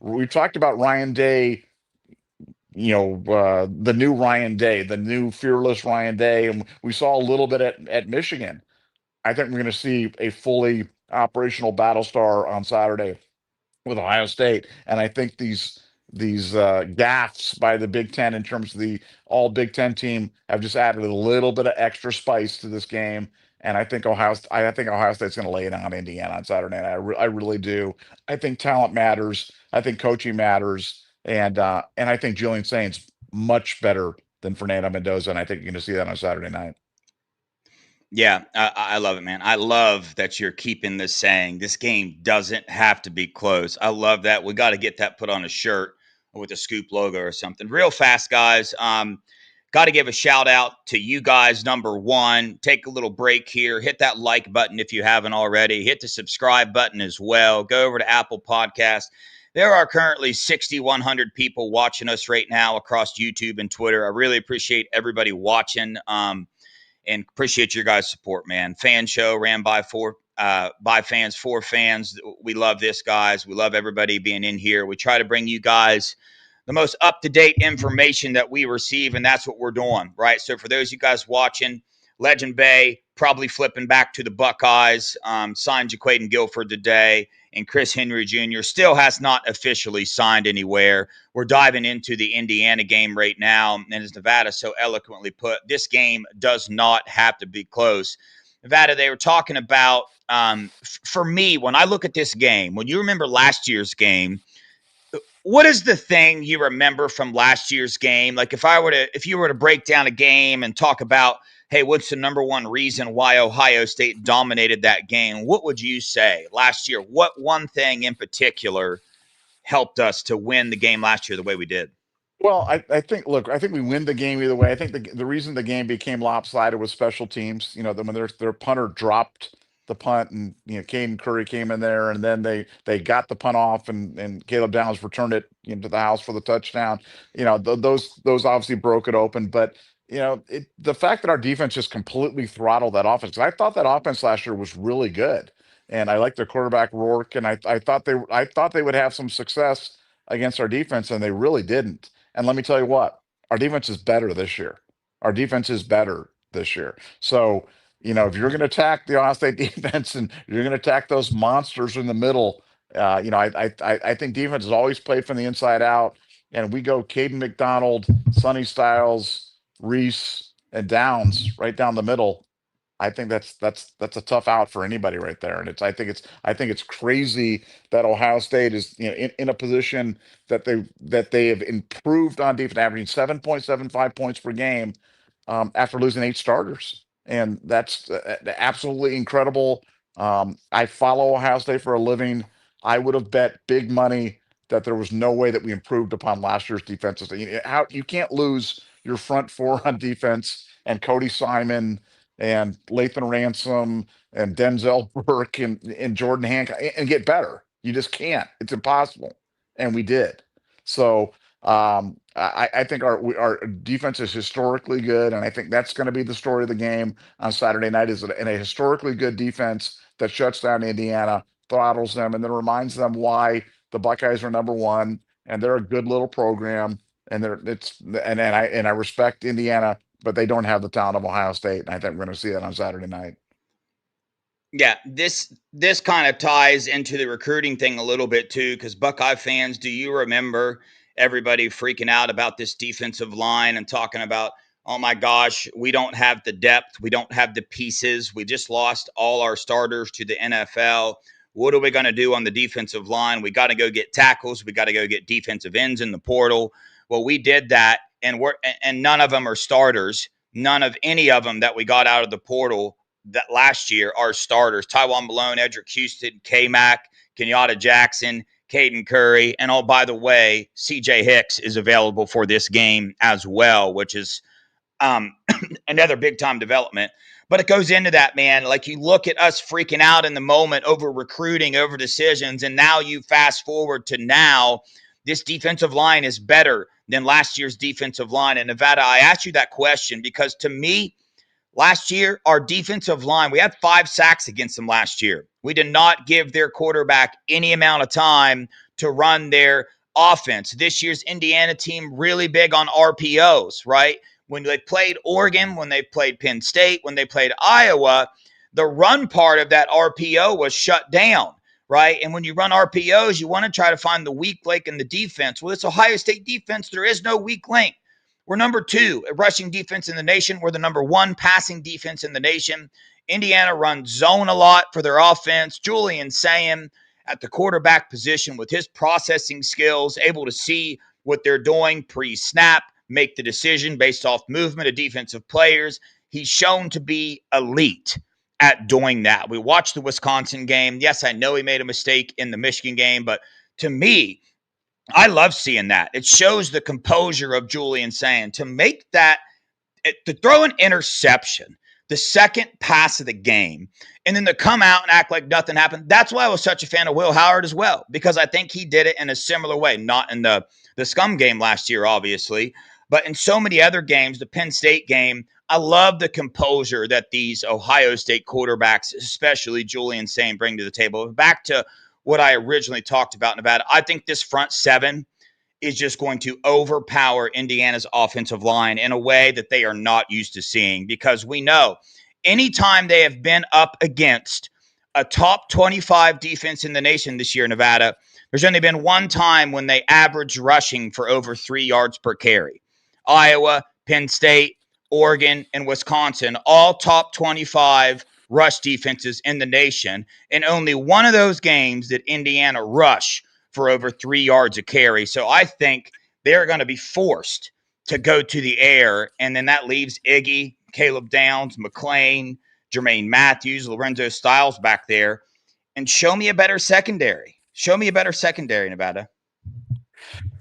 we've talked about Ryan Day, the new Ryan Day, the new fearless Ryan Day, and we saw a little bit at Michigan. I think we're going to see a fully operational Battlestar on Saturday with Ohio State. And I think these gaffes by the Big Ten, in terms of the all Big Ten team, have just added a little bit of extra spice to this game. And I think Ohio State's going to lay it on Indiana on Saturday night. I really do. I think talent matters. I think coaching matters. And I think Julian Saint's much better than Fernando Mendoza. And I think you're going to see that on Saturday night. Yeah, I love it, man. I love that you're keeping this saying. This game doesn't have to be close. I love that. We got to get that put on a shirt with a Scoop logo or something. Real fast, guys. Got to give a shout out to you guys. Number one, take a little break here. Hit that like button if you haven't already. Hit the subscribe button as well. Go over to Apple Podcast. There are currently 6,100 people watching us right now across YouTube and Twitter. I really appreciate everybody watching. And appreciate your guys' support, man. Fan show ran by fans for fans. We love this, guys. We love everybody being in here. We try to bring you guys the most up to date information that we receive, and that's what we're doing, right? So for those of you guys watching, Legend Bay probably flipping back to the Buckeyes. Signed Jaquaden Guilford today, and Chris Henry Jr. still has not officially signed anywhere. We're diving into the Indiana game right now, and as Nevada so eloquently put, this game does not have to be close. Nevada, they were talking about, for me, when I look at this game, when you remember last year's game, what is the thing you remember from last year's game? Like if you were to break down a game and talk about, hey, what's the number one reason why Ohio State dominated that game? What would you say last year? What one thing in particular helped us to win the game last year the way we did? Well, I think we win the game either way. I think the reason the game became lopsided was special teams. When their punter dropped the punt, and Caden Curry came in there, and then they got the punt off, and Caleb Downs returned it into the house for the touchdown. Those obviously broke it open. But the fact that our defense just completely throttled that offense, 'cause I thought that offense last year was really good, and I liked their quarterback Rourke, and I thought they would have some success against our defense, and they really didn't. And let me tell you what, our defense is better this year. Our defense is better this year. So, if you're going to attack the Ohio State defense, and you're going to attack those monsters in the middle, I think defense has always played from the inside out, and we go Caden McDonald, Sonny Styles, Reese, and Downs right down the middle. I think that's a tough out for anybody right there. And I think it's crazy that Ohio State is, in a position that they have improved on defense, averaging 7.75 points per game, after losing eight starters. And that's absolutely incredible. I follow Ohio State for a living. I would have bet big money that there was no way that we improved upon last year's defensive. How you can't lose your front four on defense and Cody Simon and Lathan Ransom and Denzel Burke and Jordan Hancock and get better. You just can't. It's impossible. And we did. So I think our defense is historically good, and I think that's going to be the story of the game on Saturday night. Is in a historically good defense that shuts down Indiana, throttles them, and then reminds them why the Buckeyes are number one, and they're a good little program, and I respect Indiana, but they don't have the talent of Ohio State, and I think we're going to see that on Saturday night. Yeah, this kind of ties into the recruiting thing a little bit too, because Buckeye fans, do you remember everybody freaking out about this defensive line and talking about, oh my gosh, we don't have the depth, we don't have the pieces, we just lost all our starters to the NFL. What are we going to do on the defensive line? We got to go get tackles, we got to go get defensive ends in the portal. Well, we did that, and none of them are starters. None of any of them that we got out of the portal that last year are starters. Tywan Malone, Edric Houston, K-Mac, Kenyatta Jackson, Caden Curry, and oh, by the way, CJ Hicks is available for this game as well, which is um, another big time development. But it goes into that, man. Like you look at us freaking out in the moment over recruiting, over decisions, and now you fast forward to now, this defensive line is better than last year's defensive line. And Nevada, I asked you that question because to me, last year, our defensive line, we had 5 sacks against them last year. We did not give their quarterback any amount of time to run their offense. This year's Indiana team really big on RPOs, right? When they played Oregon, when they played Penn State, when they played Iowa, the run part of that RPO was shut down, right? And when you run RPOs, you want to try to find the weak link in the defense. Well, it's Ohio State defense. There is no weak link. We're number 2 at rushing defense in the nation. We're the number 1 passing defense in the nation. Indiana runs zone a lot for their offense. Julian Sam at the quarterback position with his processing skills, able to see what they're doing pre-snap, make the decision based off movement of defensive players. He's shown to be elite at doing that. We watched the Wisconsin game. Yes, I know he made a mistake in the Michigan game, but to me, I love seeing that. It shows the composure of Julian saying to make that, to throw an interception, the second pass of the game, and then to come out and act like nothing happened. That's why I was such a fan of Will Howard as well, because I think he did it in a similar way, not in the scum game last year, obviously, but in so many other games, the Penn State game. I love the composure that these Ohio State quarterbacks, especially Julian Sain, bring to the table. Back to what I originally talked about, Nevada. I think this front seven is just going to overpower Indiana's offensive line in a way that they are not used to seeing, because we know anytime they have been up against a top 25 defense in the nation this year, Nevada, there's only been one time when they averaged rushing for over 3 yards per carry. Iowa, Penn State, Oregon, and Wisconsin, all top 25 rush defenses in the nation. In only one of those games did Indiana rush for over 3 yards a carry. So I think they're going to be forced to go to the air. And then that leaves Iggy, Caleb Downs, McLean, Jermaine Matthews, Lorenzo Styles back there. And show me a better secondary. Show me a better secondary, Nevada.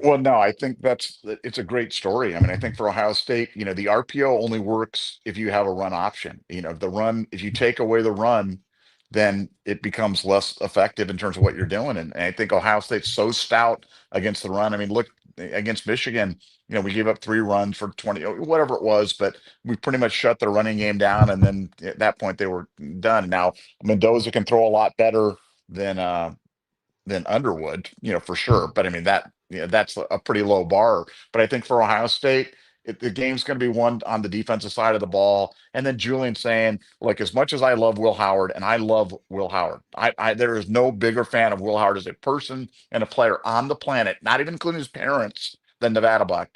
Well, no, I think it's a great story. I mean, I think for Ohio State, the RPO only works if you have a run option. If you take away the run, then it becomes less effective in terms of what you're doing. And I think Ohio State's so stout against the run. I mean, look against Michigan, we gave up 3 runs for 20, whatever it was, but we pretty much shut their running game down. And then at that point they were done. Now Mendoza can throw a lot better than Underwood, for sure. But I mean that's a pretty low bar. But I think for Ohio State, The game's going to be won on the defensive side of the ball. And then Julian saying, like, as much as I love Will Howard, and I love Will Howard, there is no bigger fan of Will Howard as a person and a player on the planet, not even including his parents, than Nevada Black.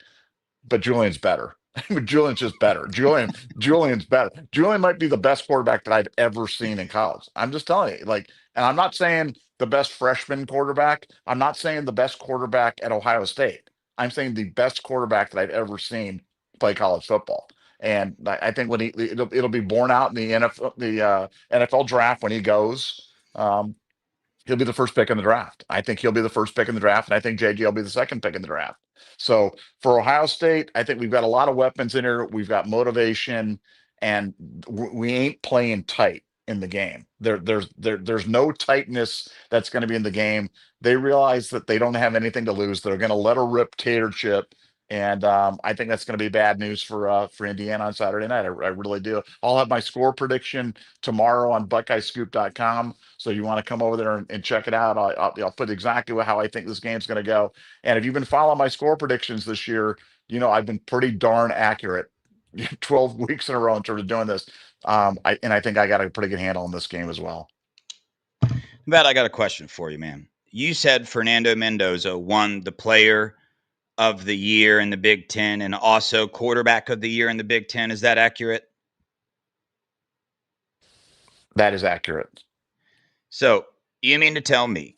But Julian's better. Julian's just better. Julian's better. Julian might be the best quarterback that I've ever seen in college. I'm just telling you, like, and I'm not saying the best freshman quarterback. I'm not saying the best quarterback at Ohio State. I'm saying the best quarterback that I've ever seen play college football. And I think when it'll be borne out in the NFL draft when he goes. He'll be the first pick in the draft. I think he'll be the first pick in the draft, and I think JJ will be the second pick in the draft. So for Ohio State, I think we've got a lot of weapons in here. We've got motivation, and we ain't playing tight in the game. There's no tightness that's going to be in the game. They realize that they don't have anything to lose. They're going to let her rip tater chip. And I think that's going to be bad news for Indiana on Saturday night. I really do. I'll have my score prediction tomorrow on BuckeyeScoop.com. So you want to come over there and check it out. I'll put exactly how I think this game's going to go. And if you've been following my score predictions this year, you know I've been pretty darn accurate 12 weeks in a row in terms of doing this. I think I got a pretty good handle on this game as well. Matt, I got a question for you, man. You said Fernando Mendoza won the player of the year in the Big Ten and also quarterback of the year in the Big Ten. Is that accurate? That is accurate. So you mean to tell me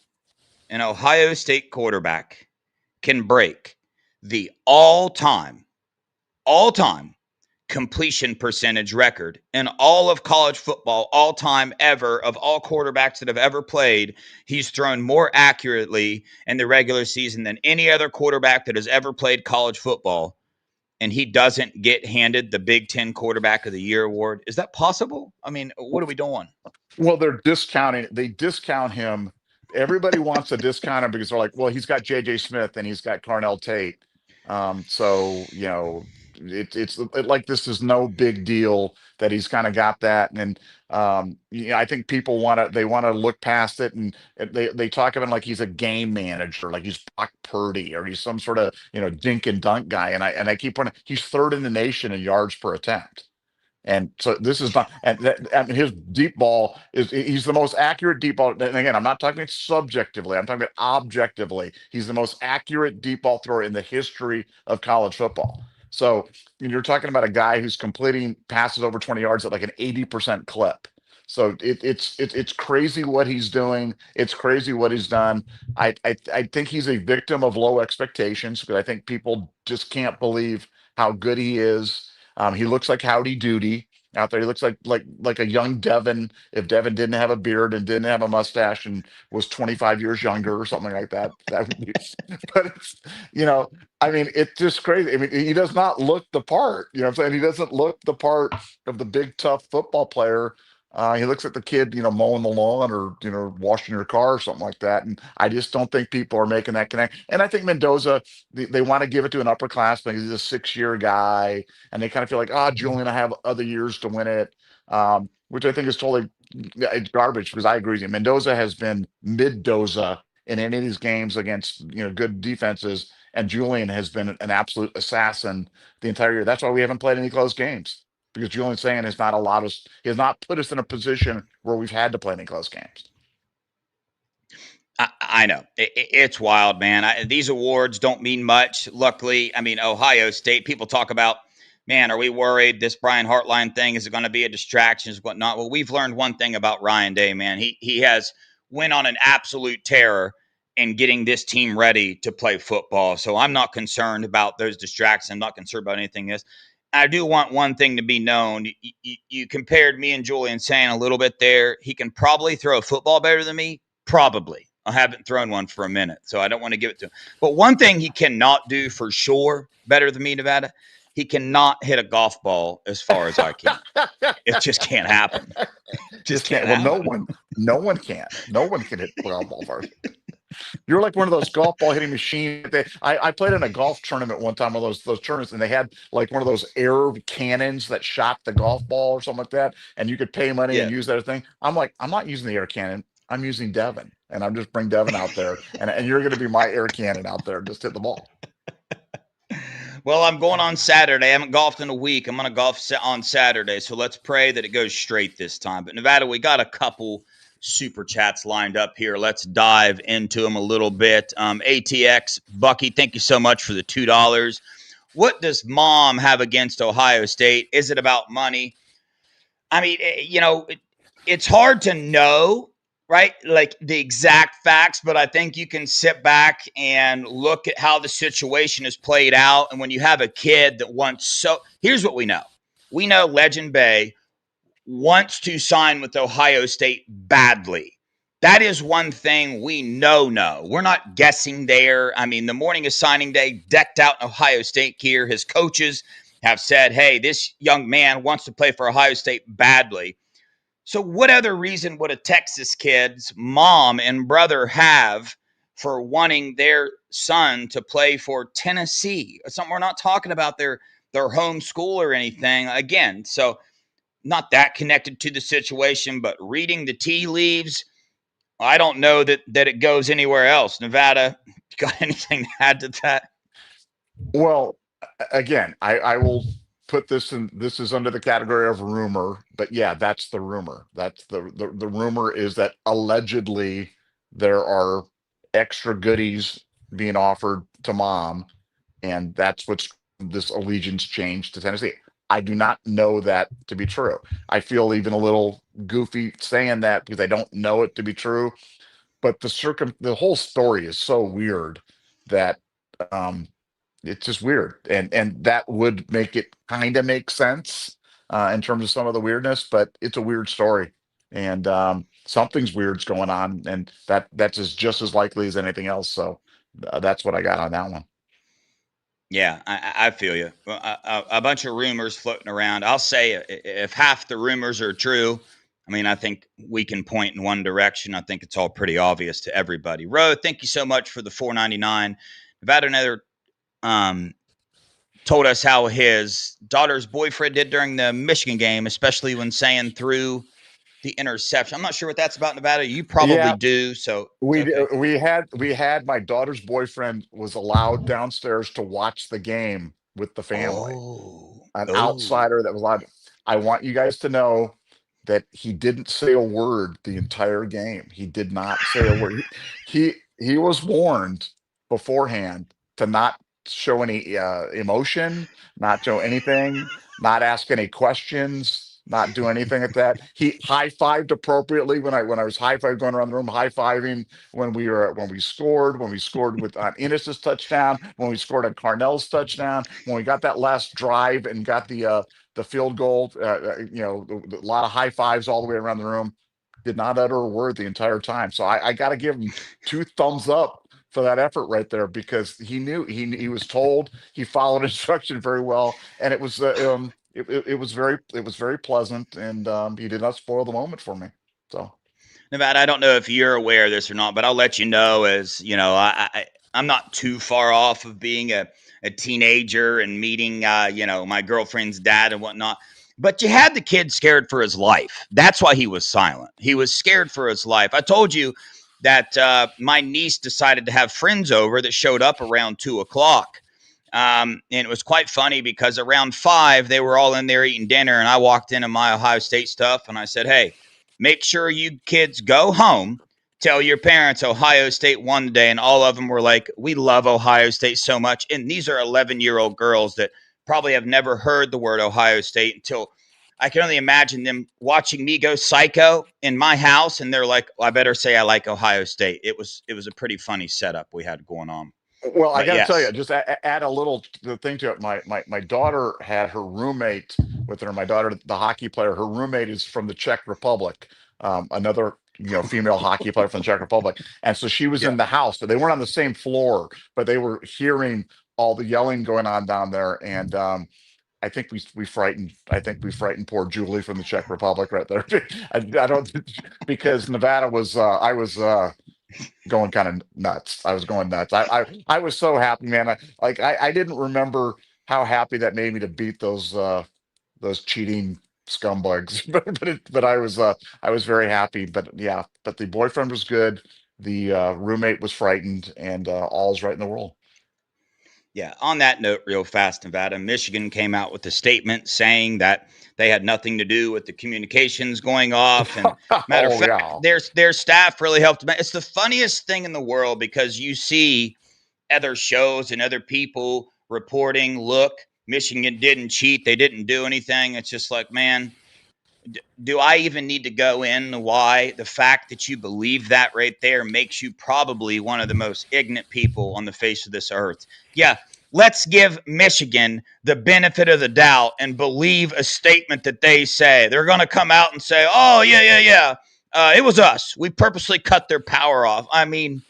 an Ohio State quarterback can break the all time completion percentage record in all of college football, all time ever, of all quarterbacks that have ever played? He's thrown more accurately in the regular season than any other quarterback that has ever played college football, and he doesn't get handed the Big Ten Quarterback of the Year award. Is that possible? I mean, what are we doing? Well, they discount him. Everybody wants to discount him because they're like, well, he's got JJ Smith and he's got Carnell Tate. So like this is no big deal that he's kind of got that. And I think people want to look past it, and they talk about him like he's a game manager, like he's Brock Purdy or he's some sort of dink and dunk guy. And I keep pointing, he's third in the nation in yards per attempt. And so this is not, and his deep ball he's the most accurate deep ball. And again, I'm not talking subjectively, I'm talking about objectively. He's the most accurate deep ball thrower in the history of college football. So you're talking about a guy who's completing passes over 20 yards at like an 80% clip. So it's crazy what he's doing. It's crazy what he's done. I think he's a victim of low expectations because I think people just can't believe how good he is. He looks like Howdy Doody out there. He looks like a young Devin if Devin didn't have a beard and didn't have a mustache and was 25 years younger or something like that. That would be, but I mean, it's just crazy. I mean, he does not look the part. You know what I'm saying? He doesn't look the part of the big tough football player. He looks like the kid, mowing the lawn or washing your car or something like that. And I just don't think people are making that connect. And I think Mendoza, they want to give it to an upperclassman because he's a 6-year guy, and they kind of feel like, Julian, I have other years to win it, which I think is totally it's garbage because I agree with you. Mendoza has been mid-doza in any of these games against good defenses, and Julian has been an absolute assassin the entire year. That's why we haven't played any close games because Julian Sayin has not allowed us, he has not put us in a position where we've had to play any close games. I know. It's wild, man. These awards don't mean much. Luckily, I mean, Ohio State, people talk about, man, are we worried this Brian Hartline thing is going to be a distraction, is whatnot? Well, we've learned one thing about Ryan Day, man. He has went on an absolute terror in getting this team ready to play football. So I'm not concerned about those distractions. I'm not concerned about anything else. I do want one thing to be known. You compared me and Julian saying a little bit there. He can probably throw a football better than me. Probably. I haven't thrown one for a minute, so I don't want to give it to him. But one thing he cannot do for sure better than me, Nevada, he cannot hit a golf ball as far as I can. It just can't happen. Just can't happen. Well, no one can. No one can hit golf ball first. You're like one of those golf ball hitting machines. I played in a golf tournament one time, one of those tournaments, and they had like one of those air cannons that shot the golf ball or something like that, and you could pay money and use that thing. I'm like, I'm not using the air cannon. I'm using Devin, and I'm just bring Devin out there, and you're going to be my air cannon out there. Just hit the ball. Well, I'm going on Saturday. I haven't golfed in a week. I'm going to golf on Saturday. So let's pray that it goes straight this time. But Nevada, we got a couple super chats lined up here. Let's dive into them a little bit. ATX, Bucky, thank you so much for the $2. What does mom have against Ohio State? Is it about money? I mean, it's hard to know, right? Like the exact facts, but I think you can sit back and look at how the situation is played out. And when you have a kid that wants here's what we know Legend Bay wants to sign with Ohio State badly. That is one thing we know. No, we're not guessing there. I mean, the morning of signing day, decked out in Ohio State gear, his coaches have said, hey, this young man wants to play for Ohio State badly. So, what other reason would a Texas kid's mom and brother have for wanting their son to play for Tennessee? Something we're not talking about their home school or anything. Again, so not that connected to the situation, but reading the tea leaves, I don't know that it goes anywhere else. Nevada, got anything to add to that? Well, again, I will put this in. This is under the category of rumor, but yeah, that's the rumor. That's the rumor is that allegedly there are extra goodies being offered to mom, and that's what's this allegiance change to Tennessee. I do not know that to be true. I feel even a little goofy saying that because I don't know it to be true. But the whole story is so weird that um, it's just weird, and that would make it kind of make sense in terms of some of the weirdness. But it's a weird story, and something's weird's going on, and that's just as likely as anything else. So that's what I got on that one. Yeah, I feel you. A bunch of rumors floating around. I'll say if half the rumors are true, I mean, I think we can point in one direction. I think it's all pretty obvious to everybody. Ro, thank you so much for the 4.99. Nevada another um, told us how his daughter's boyfriend did during the Michigan game, especially when saying through the interception. I'm not sure what that's about, Nevada. You probably Yeah, do. So we okay. we had my daughter's boyfriend was allowed downstairs to watch the game with the family. Oh, An oh. outsider that was allowed. I want you guys to know that he didn't say a word the entire game. He did not say a word. He was warned beforehand to not show any emotion, not show anything, not ask any questions, not do anything like that. He high-fived appropriately when I was high-five going around the room, high-fiving when we scored with on Innis's touchdown, when we scored on Carnell's touchdown, when we got that last drive and got the field goal, a lot of high fives all the way around the room. Did not utter a word the entire time. So I got to give him two thumbs up for that effort right there because he knew he was told, he followed instruction very well, and it was very pleasant, and he did not spoil the moment for me. So Nevada, I don't know if you're aware of this or not, but I'll let you know as you know, I'm not too far off of being a teenager and meeting my girlfriend's dad and whatnot. But you had the kid scared for his life. That's why he was silent. He was scared for his life. I told you that my niece decided to have friends over that showed up around 2 o'clock. And it was quite funny because around 5, they were all in there eating dinner, and I walked in my Ohio State stuff and I said, hey, make sure you kids go home. Tell your parents Ohio State won today. And all of them were like, we love Ohio State so much. And these are 11-year-old girls that probably have never heard the word Ohio State until I can only imagine them watching me go psycho in my house. And they're like, well, I better say I like Ohio State. It was a pretty funny setup we had going on. well, I But got to tell you, yes. just add a little thing to it. My daughter had her roommate with her. My daughter, the hockey player, her roommate is from the Czech Republic, another female hockey player from the Czech Republic, and so she was Yeah. in the house. But they weren't on the same floor, but they were hearing all the yelling going on down there, and I think we frightened poor Julie from the Czech Republic right there. I don't because Nevada was I was going kind of nuts. I was going nuts. I was so happy, man. I didn't remember how happy that made me to beat those cheating scumbags. But I was very happy. But yeah, but the boyfriend was good. The roommate was frightened, and all's right in the world. Yeah. On that note, real fast, Nevada, Michigan came out with a statement saying that they had nothing to do with the communications going off. And matter of Oh fact, yeah. their staff really helped them. It's the funniest thing in the world because you see other shows and other people reporting, look, Michigan didn't cheat, they didn't do anything. It's just like, man, do I even need to go in why? The fact that you believe that right there makes you probably one of the most ignorant people on the face of this earth. Yeah, let's give Michigan the benefit of the doubt and believe a statement that they say. They're going to come out and say, oh, yeah, yeah, yeah. It was us. We purposely cut their power off. I mean,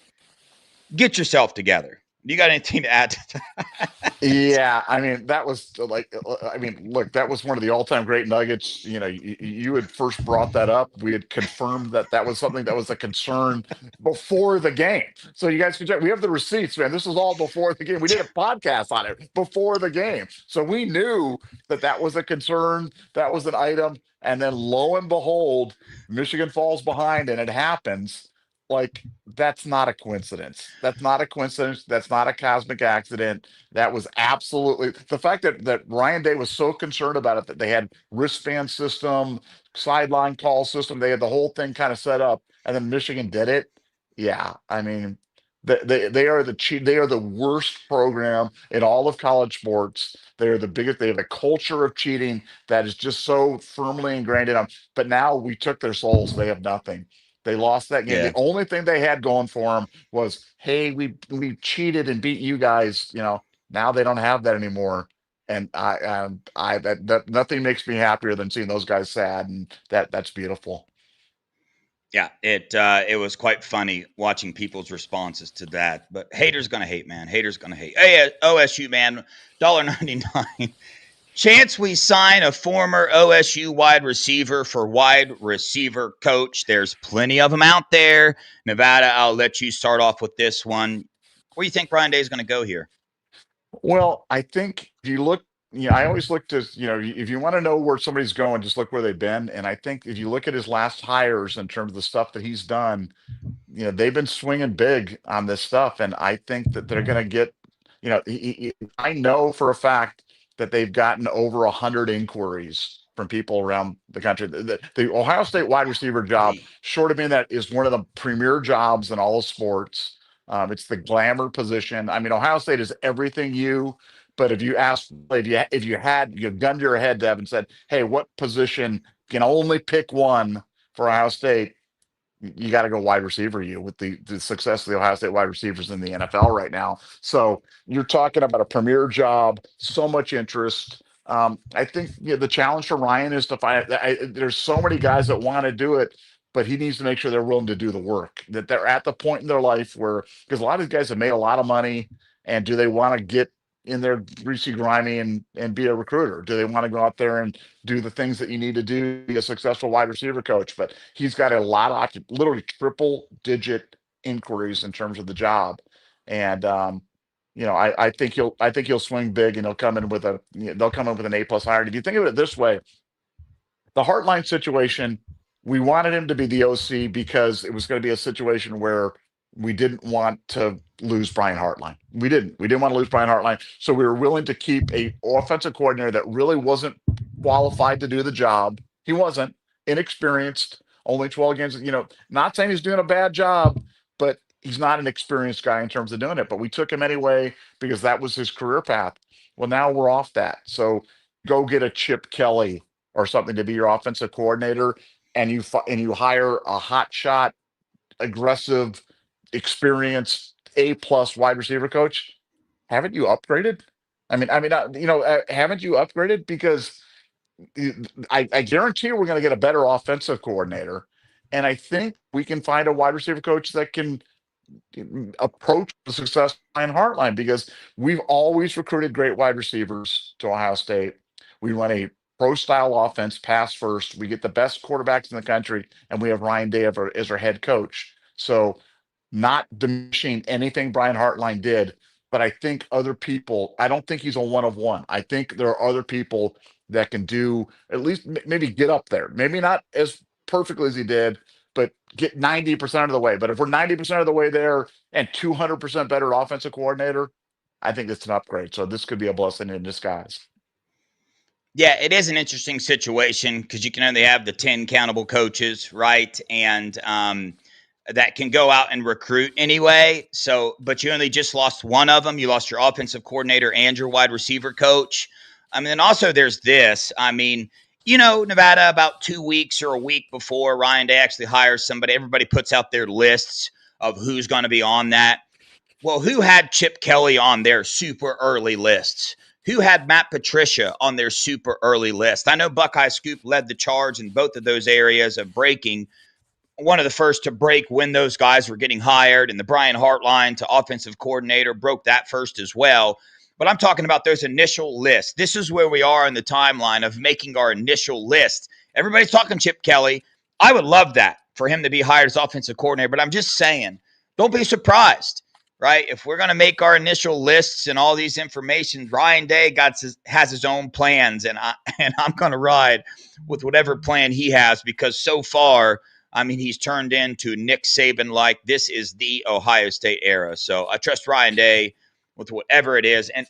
get yourself together. You got anything to add to that? Yeah, I mean that was like, I mean, look, that was one of the all-time great nuggets. You know, you had first brought that up. We had confirmed that that was something that was a concern before the game. So you guys can check. We have the receipts, man. This was all before the game. We did a podcast on it before the game, so we knew that that was a concern. That was an item, and then lo and behold, Michigan falls behind, and it happens. Like that's not a coincidence. That's not a coincidence. That's not a cosmic accident. That was absolutely the fact that Ryan Day was so concerned about it that they had wristband system, sideline call system. They had the whole thing kind of set up, and then Michigan did it. Yeah, I mean, they are the cheat. They are the worst program in all of college sports. They are the biggest. They have a culture of cheating that is just so firmly ingrained in them. But now we took their souls. They have nothing. They lost that game. The Yeah. only thing they had going for them was, hey, we cheated and beat you guys. You know, now they don't have that anymore, and that nothing makes me happier than seeing those guys sad, and that's beautiful. Yeah, it was quite funny watching people's responses to that. But haters gonna hate, man. Haters gonna hate. Hey, OSU man, $1.99. Chance we sign a former OSU wide receiver for wide receiver coach. There's plenty of them out there. Nevada, I'll let you start off with this one. Where do you think Brian Day is going to go here? Well, I think if you look, I always look to, if you want to know where somebody's going, just look where they've been. And I think if you look at his last hires in terms of the stuff that he's done, they've been swinging big on this stuff, and I think that they're going to get, I know for a fact that they've gotten over 100 inquiries from people around the country. The Ohio State wide receiver job, Really? short of being that, is one of the premier jobs in all of sports. It's the glamour position. I mean, Ohio State is everything but if you ask, if you had you gunned your head, Dev, and said, "Hey, what position can only pick one for Ohio State?" You got to go wide receiver with the success of the Ohio State wide receivers in the NFL right now. So you're talking about a premier job, so much interest. I think the challenge for Ryan is to find. There's so many guys that want to do it, but he needs to make sure they're willing to do the work. That they're at the point in their life where, because a lot of these guys have made a lot of money, and do they want to get in there greasy grimy and be a recruiter? Do they want to go out there and do the things that you need to do to be a successful wide receiver coach? But he's got a lot of literally triple digit inquiries in terms of the job. And I think he'll swing big, and he'll come in with they'll come in with an A+ hire. And if you think of it this way, the Heartline situation, we wanted him to be the OC because it was going to be a situation where we didn't want to lose Brian Hartline. We didn't want to lose Brian Hartline. So we were willing to keep a offensive coordinator that really wasn't qualified to do the job. He wasn't, inexperienced, only 12 games, not saying he's doing a bad job, but he's not an experienced guy in terms of doing it. But we took him anyway because that was his career path. Well, now we're off that. So go get a Chip Kelly or something to be your offensive coordinator, and you hire a hot shot, aggressive, experienced A+ wide receiver coach. Haven't you upgraded? Haven't you upgraded? Because I guarantee we're going to get a better offensive coordinator, and I think we can find a wide receiver coach that can approach the success line Heartline, because we've always recruited great wide receivers to Ohio State. We run a pro style offense, pass first. We get the best quarterbacks in the country, and we have Ryan Day as our head coach. So, not diminishing anything Brian Hartline did, but I think other people, I don't think he's a one of one. I think there are other people that can do at least maybe get up there. Maybe not as perfectly as he did, but get 90% of the way. But if we're 90% of the way there and 200% better offensive coordinator, I think it's an upgrade. So this could be a blessing in disguise. Yeah, it is an interesting situation because you can only have the 10 countable coaches, right? And that can go out and recruit anyway. So, but you only just lost one of them. You lost your offensive coordinator and your wide receiver coach. I mean, and also there's this. I mean, Nevada, about 2 weeks or a week before Ryan Day actually hires somebody, everybody puts out their lists of who's going to be on that. Well, who had Chip Kelly on their super early lists? Who had Matt Patricia on their super early list? I know Buckeye Scoop led the charge in both of those areas of breaking, one of the first to break when those guys were getting hired, and the Brian Hartline to offensive coordinator broke that first as well. But I'm talking about those initial lists. This is where we are in the timeline of making our initial list. Everybody's talking Chip Kelly. I would love that for him to be hired as offensive coordinator, but I'm just saying, don't be surprised, right? If we're going to make our initial lists and all these information, Ryan Day has his own plans, and I'm going to ride with whatever plan he has because so far, I mean, he's turned into Nick Saban like this is the Ohio State era. So I trust Ryan Day with whatever it is. And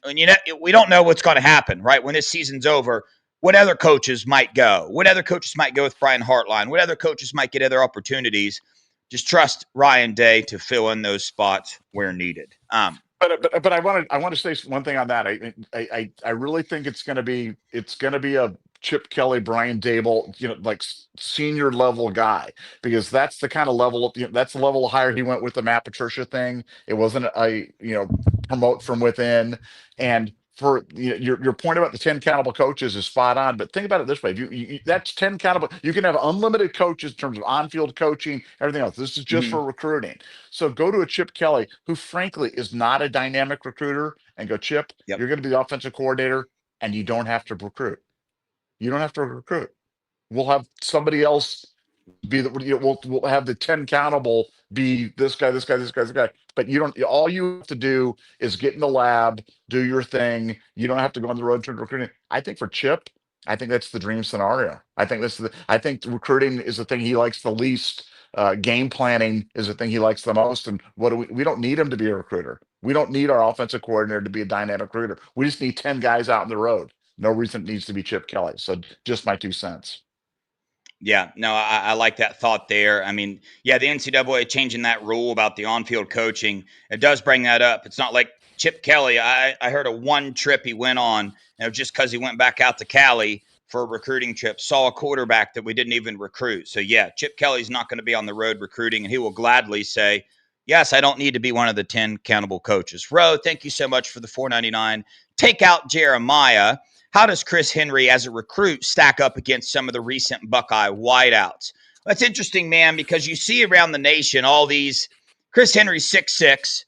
we don't know what's going to happen, right? When this season's over, what other coaches might go? What other coaches might go with Brian Hartline? What other coaches might get other opportunities? Just trust Ryan Day to fill in those spots where needed. But I want to say one thing on that. I really think it's gonna be a Chip Kelly, Brian Dable, like senior level guy, because that's the kind of level, that's the level higher he went with the Matt Patricia thing. It wasn't promote from within. And for your point about the 10 countable coaches is spot on, but think about it this way: if that's 10 countable, you can have unlimited coaches in terms of on-field coaching, everything else. This is just Mm-hmm. for recruiting. So go to a Chip Kelly, who frankly is not a dynamic recruiter, and go, Chip, Yep. you're going to be the offensive coordinator, and you don't have to recruit. You don't have to recruit. We'll have somebody else be the, we'll have the 10 countable be this guy, this guy, this guy, this guy. But you don't, all you have to do is get in the lab, do your thing. You don't have to go on the road to recruiting. I think for Chip, I think that's the dream scenario. I think recruiting is the thing he likes the least. Game planning is the thing he likes the most. And what do we don't need him to be a recruiter. We don't need our offensive coordinator to be a dynamic recruiter. We just need 10 guys out on the road. No reason it needs to be Chip Kelly. So just my 2 cents. Yeah, no, I like that thought there. I mean, yeah, the NCAA changing that rule about the on-field coaching, it does bring that up. It's not like Chip Kelly. I heard of one trip he went on, and it was just because he went back out to Cali for a recruiting trip, saw a quarterback that we didn't even recruit. So yeah, Chip Kelly's not going to be on the road recruiting, and he will gladly say, "Yes, I don't need to be one of the 10 countable coaches." Ro, thank you so much for the 4.99. Take out Jeremiah. How does Chris Henry as a recruit stack up against some of the recent Buckeye wideouts? That's interesting, man, because you see around the nation all these. Chris Henry, 6'6,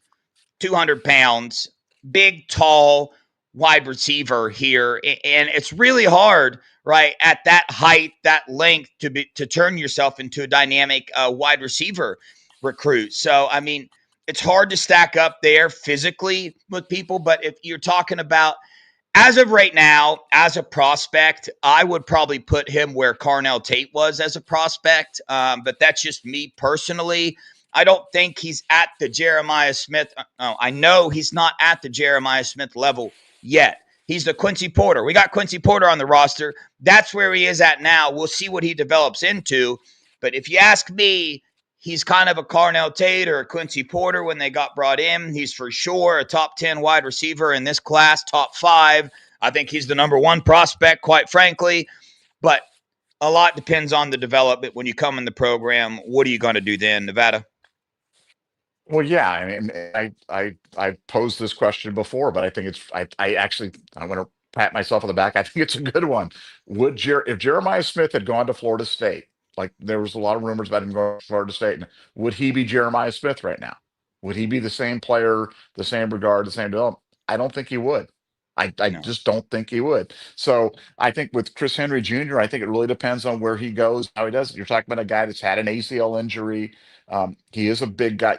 200 pounds, big, tall wide receiver here. And it's really hard, right, at that height, that length, to turn yourself into a dynamic wide receiver recruit. So, I mean, it's hard to stack up there physically with people, but if you're talking about as of right now, as a prospect, I would probably put him where Carnell Tate was as a prospect. But that's just me personally. I don't think he's at the Jeremiah Smith. No, I know he's not at the Jeremiah Smith level yet. He's the Quincy Porter. We got Quincy Porter on the roster. That's where he is at now. We'll see what he develops into. But if you ask me, he's kind of a Carnell Tate or a Quincy Porter when they got brought in. He's for sure a top 10 wide receiver in this class, top five. I think he's the number one prospect, quite frankly. But a lot depends on the development when you come in the program. What are you going to do then, Nevada? Well, yeah, I mean, I posed this question before, but I think I actually I want to pat myself on the back. I think it's a good one. If Jeremiah Smith had gone to Florida State, like there was a lot of rumors about him going to Florida State, and would he be Jeremiah Smith right now? Would he be the same player, the same regard, the same development? I don't think he would. I No, just don't think he would. So I think with Chris Henry Jr., I think it really depends on where he goes, how he does it. You're talking about a guy that's had an ACL injury. He is a big guy,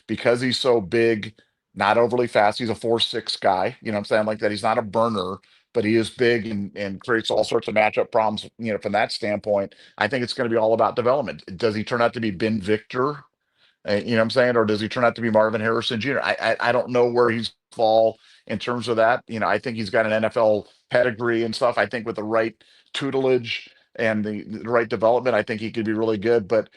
because he's so big, not overly fast. He's a 4'6" guy, you know what I'm saying? Like that. He's not a burner, but he is big and creates all sorts of matchup problems, from that standpoint. I think it's going to be all about development. Does he turn out to be Ben Victor? You know what I'm saying? Or does he turn out to be Marvin Harrison Jr.? I don't know where he's fall in terms of that. I think he's got an NFL pedigree and stuff. I think with the right tutelage and the right development, I think he could be really good. But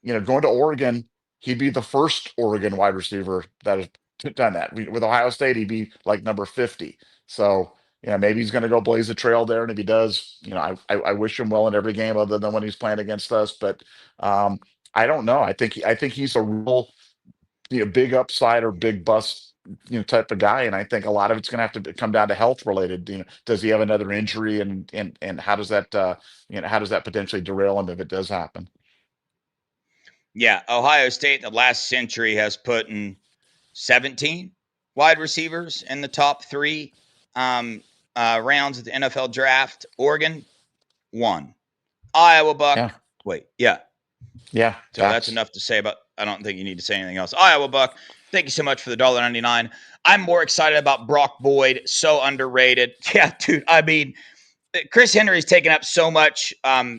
going to Oregon, he'd be the first Oregon wide receiver that has done that. With Ohio State, he'd be like number 50. So, maybe he's going to go blaze a trail there. And if he does, I wish him well in every game other than when he's playing against us. But um, I don't know. I think he's a real, big upside or big bust, type of guy. And I think a lot of it's going to have to come down to health related. Does he have another injury, and how does that, how does that potentially derail him if it does happen? Yeah, Ohio State in the last century has put in 17 wide receivers in the top three um, rounds of the NFL draft. Oregon, one. Iowa Buck, Yeah, wait, yeah. yeah, So that's enough to say about. I don't think you need to say anything else. Iowa Buck, thank you so much for the $1.99. I'm more excited about Brock Boyd, so underrated. Yeah, dude. I mean, Chris Henry's taken up so much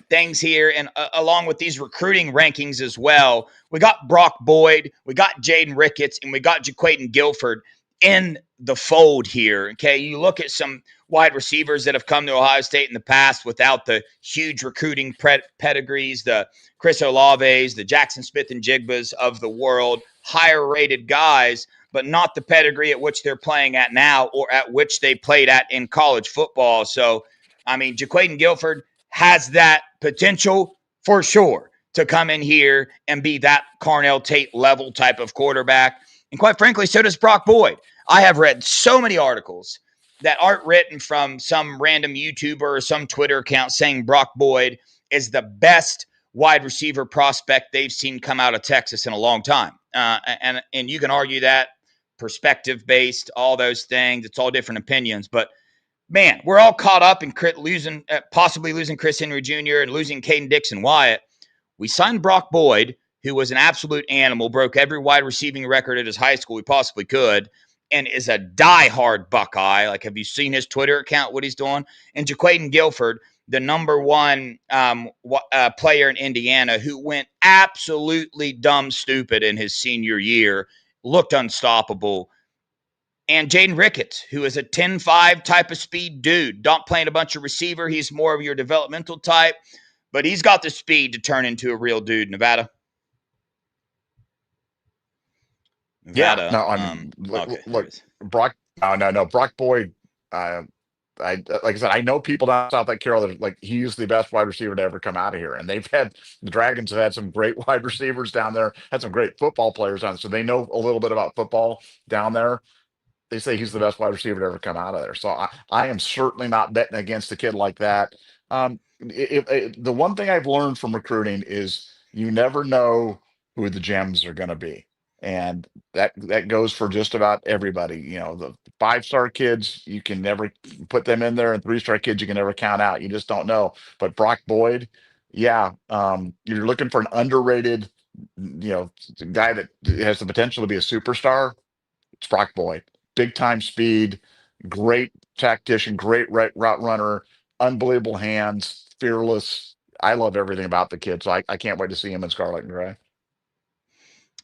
things here, and along with these recruiting rankings as well, we got Brock Boyd, we got Jaden Ricketts, and we got Jaquaden Guilford in the fold here. Okay, you look at some wide receivers that have come to Ohio State in the past without the huge recruiting pedigrees, the Chris Olaves, the Jackson Smith and Jigbas of the world, higher rated guys, but not the pedigree at which they're playing at now or at which they played at in college football. So I mean, Jaquaden Guilford has that potential for sure to come in here and be that Carnell Tate level type of quarterback. And quite frankly, so does Brock Boyd. I have read so many articles that aren't written from some random YouTuber or some Twitter account saying Brock Boyd is the best wide receiver prospect they've seen come out of Texas in a long time. And you can argue that perspective based, all those things. It's all different opinions, but man, we're all caught up in possibly losing Chris Henry Jr. and losing Caden Dixon Wyatt. We signed Brock Boyd, who was an absolute animal, broke every wide receiving record at his high school we possibly could, and is a diehard Buckeye. Like, have you seen his Twitter account, what he's doing? And Jaquaden Guilford, the number one player in Indiana, who went absolutely dumb stupid in his senior year, looked unstoppable, and Jaden Ricketts, who is a 10-5 type of speed dude. Not playing a bunch of receiver. He's more of your developmental type, but he's got the speed to turn into a real dude. Nevada. Yeah, Nevada. no, I mean, Okay, there it look, is. Brock. No, no, no, Brock Boyd. Uh, like I said, I know people down South Lake Carroll that like he's the best wide receiver to ever come out of here, and the Dragons have had some great wide receivers down there, had some great football players on, so they know a little bit about football down there. They say he's the best wide receiver to ever come out of there. So I am certainly not betting against a kid like that. The one thing I've learned from recruiting is you never know who the gems are going to be, and that goes for just about everybody. The 5-star kids you can never put them in there, and 3-star kids you can never count out. You just don't know. But Brock Boyd, yeah, you're looking for an underrated, guy that has the potential to be a superstar. It's Brock Boyd. Big time speed, great tactician, great route runner, unbelievable hands, fearless. I love everything about the kid, so I can't wait to see him in Scarlet and Gray.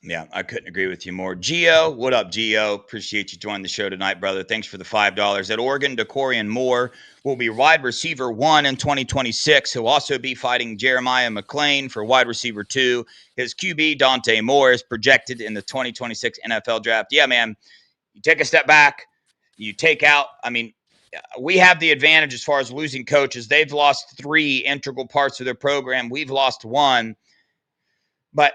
Yeah, I couldn't agree with you more. Geo, what up, Geo? Appreciate you joining the show tonight, brother. Thanks for the $5. At Oregon, Decorian Moore will be wide receiver 1 in 2026. He'll also be fighting Jeremiah McClain for wide receiver 2. His QB, Dante Moore, is projected in the 2026 NFL draft. Yeah, man, you take a step back, you take out, I mean, we have the advantage as far as losing coaches. They've lost 3 integral parts of their program. We've lost 1. But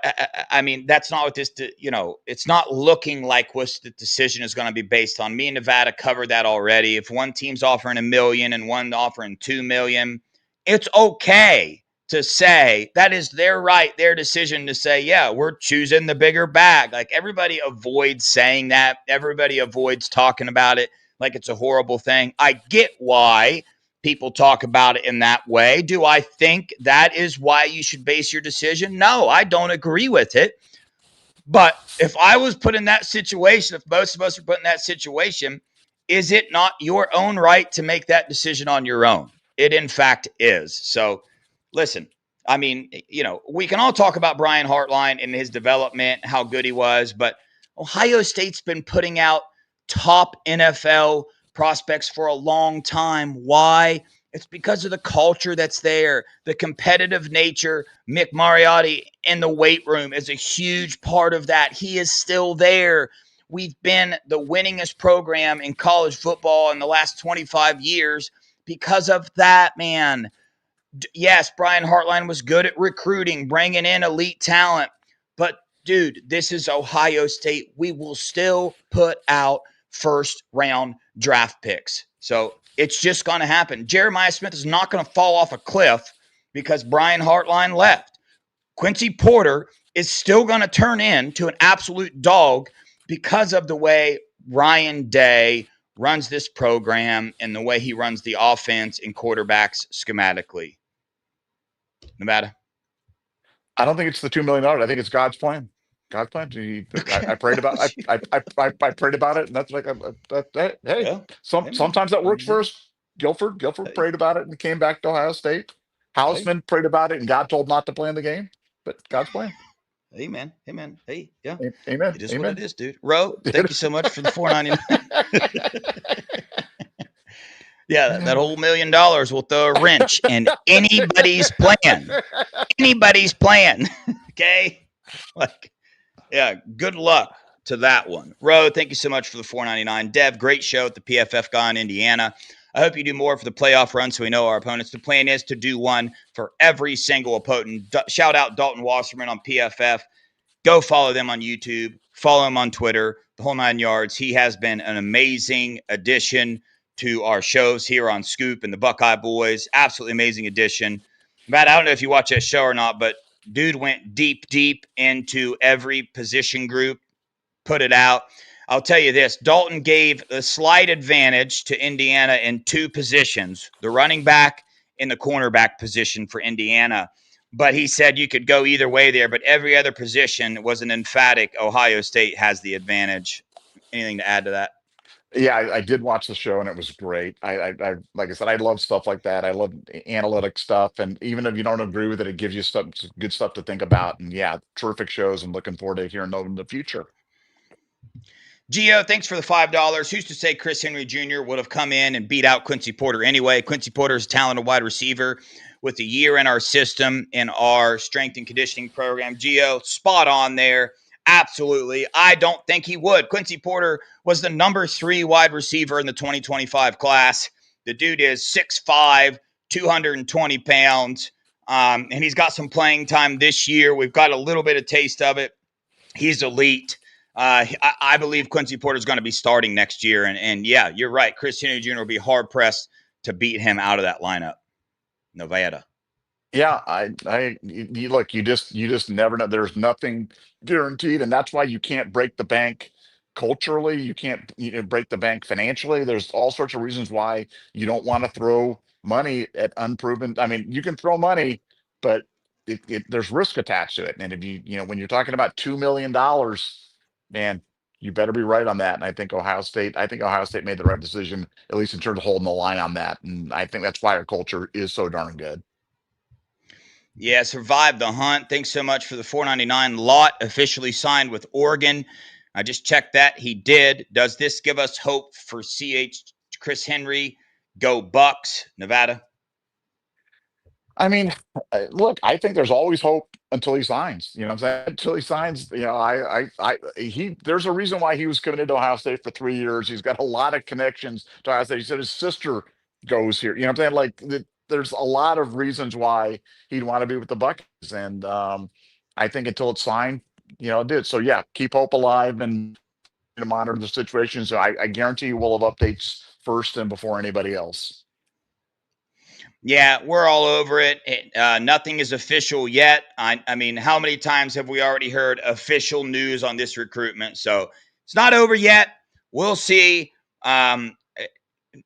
I mean, that's not what this, it's not looking like what the decision is going to be based on. Me and Nevada covered that already. If one team's offering $1 million and one offering $2 million, it's okay to say that is their right, their decision to say, yeah, we're choosing the bigger bag. Like everybody avoids saying that. Everybody avoids talking about it like it's a horrible thing. I get why people talk about it in that way. Do I think that is why you should base your decision? No, I don't agree with it. But if I was put in that situation, if most of us are put in that situation, is it not your own right to make that decision on your own? It, in fact, is. So, listen, I mean, we can all talk about Brian Hartline and his development, how good he was, but Ohio State's been putting out top NFL prospects for a long time. Why? It's because of the culture that's there, the competitive nature. Mick Mariotti in the weight room is a huge part of that. He is still there. We've been the winningest program in college football in the last 25 years because of that, man. Yes, Brian Hartline was good at recruiting, bringing in elite talent. But, dude, this is Ohio State. We will still put out first round draft picks. So it's just going to happen. Jeremiah Smith is not going to fall off a cliff because Brian Hartline left. Quincy Porter is still going to turn into an absolute dog because of the way Ryan Day runs this program and the way he runs the offense and quarterbacks schematically. Nevada. I don't think it's the $2 million. I think it's God's plan. God's plan. I prayed about. I prayed about it, and that's like, hey, Well, hey man. sometimes that I works mean, for us. Guilford hey, prayed about it and came back to Ohio State. hey, Hausman prayed about it, and God told not to play in the game, but God's plan. hey, man, hey, man, hey, yeah, Amen. it is what it Amen. is, dude. Ro, thank you so much for the 499. Yeah, that whole $1 million will throw a wrench in anybody's plan. Anybody's plan. Okay, like, yeah, good luck to that one. Ro, thank you so much for the 499. Dev, great show at the PFF guy in Indiana. I hope you do more for the playoff run so we know our opponents. The plan is to do one for every single opponent. Shout out Dalton Wasserman on PFF. Go follow them on YouTube. Follow him on Twitter, the whole 9 yards. He has been an amazing addition to our shows here on Scoop and the Buckeye Boys. Absolutely amazing addition. Matt, I don't know if you watch that show or not, but dude went deep into every position group, put it out. I'll tell you this, Dalton gave a slight advantage to Indiana in two positions, the running back and the cornerback position for Indiana. But he said you could go either way there, but every other position was an emphatic Ohio State has the advantage. Anything to add to that? Yeah, I did watch the show and it was great. Like I said, I love stuff like that. I love analytic stuff, and even if you don't agree with it, it gives you stuff, good stuff to think about. And yeah, terrific shows, and looking forward to hearing them in the future. Gio, thanks for the $5. Who's to say Chris Henry Jr. would have come in and beat out Quincy Porter anyway? Quincy Porter is a talented wide receiver with a year in our system in our strength and conditioning program. Gio, spot on there. Absolutely. I don't think he would. Quincy Porter was the number 3 wide receiver in the 2025 class. The dude is 6'5, 220 pounds, and he's got some playing time this year. We've got a little bit of taste of it. He's elite. I believe Quincy Porter is going to be starting next year. And yeah, you're right. Chris Henry Jr. will be hard pressed to beat him out of that lineup. Nevada. Yeah, you look, you just never know. There's nothing guaranteed, and that's why you can't break the bank culturally. You can't, break the bank financially. There's all sorts of reasons why you don't want to throw money at unproven. I mean, you can throw money, but there's risk attached to it. And if when you're talking about $2 million, man, you better be right on that. And I think Ohio State made the right decision, at least in terms of holding the line on that. And I think that's why our culture is so darn good. Yeah, survived the hunt. Thanks so much for the 499. Lott officially signed with Oregon. I just checked that. He did. Does this give us hope for Chris Henry? Go Bucks, Nevada. I mean, look, I think there's always hope until he signs. You know what I'm saying? Until he signs, there's a reason why he was committed to Ohio State for 3 years. He's got a lot of connections to Ohio State. He said his sister goes here. You know what I'm saying? There's a lot of reasons why he'd want to be with the Buckeyes. And I think until it's signed, it did. So yeah, keep hope alive and monitor the situation. So I guarantee you we'll have updates first and before anybody else. Yeah, we're all over it. Nothing is official yet. I mean, how many times have we already heard official news on this recruitment? So it's not over yet. We'll see.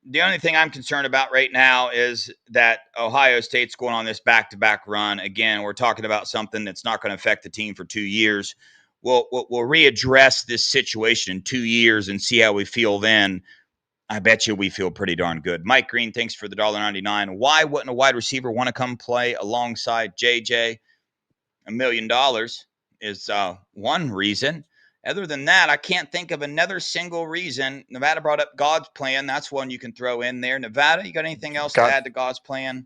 The only thing I'm concerned about right now is that Ohio State's going on this back-to-back run. Again, we're talking about something that's not going to affect the team for 2 years. We'll readdress this situation in 2 years and see how we feel then. I bet you we feel pretty darn good. Mike Green, thanks for the $1.99. Why wouldn't a wide receiver want to come play alongside JJ? $1 million is one reason. Other than that, I can't think of another single reason. Nevada brought up God's plan. That's one you can throw in there. Nevada, you got anything else to God, add to God's plan?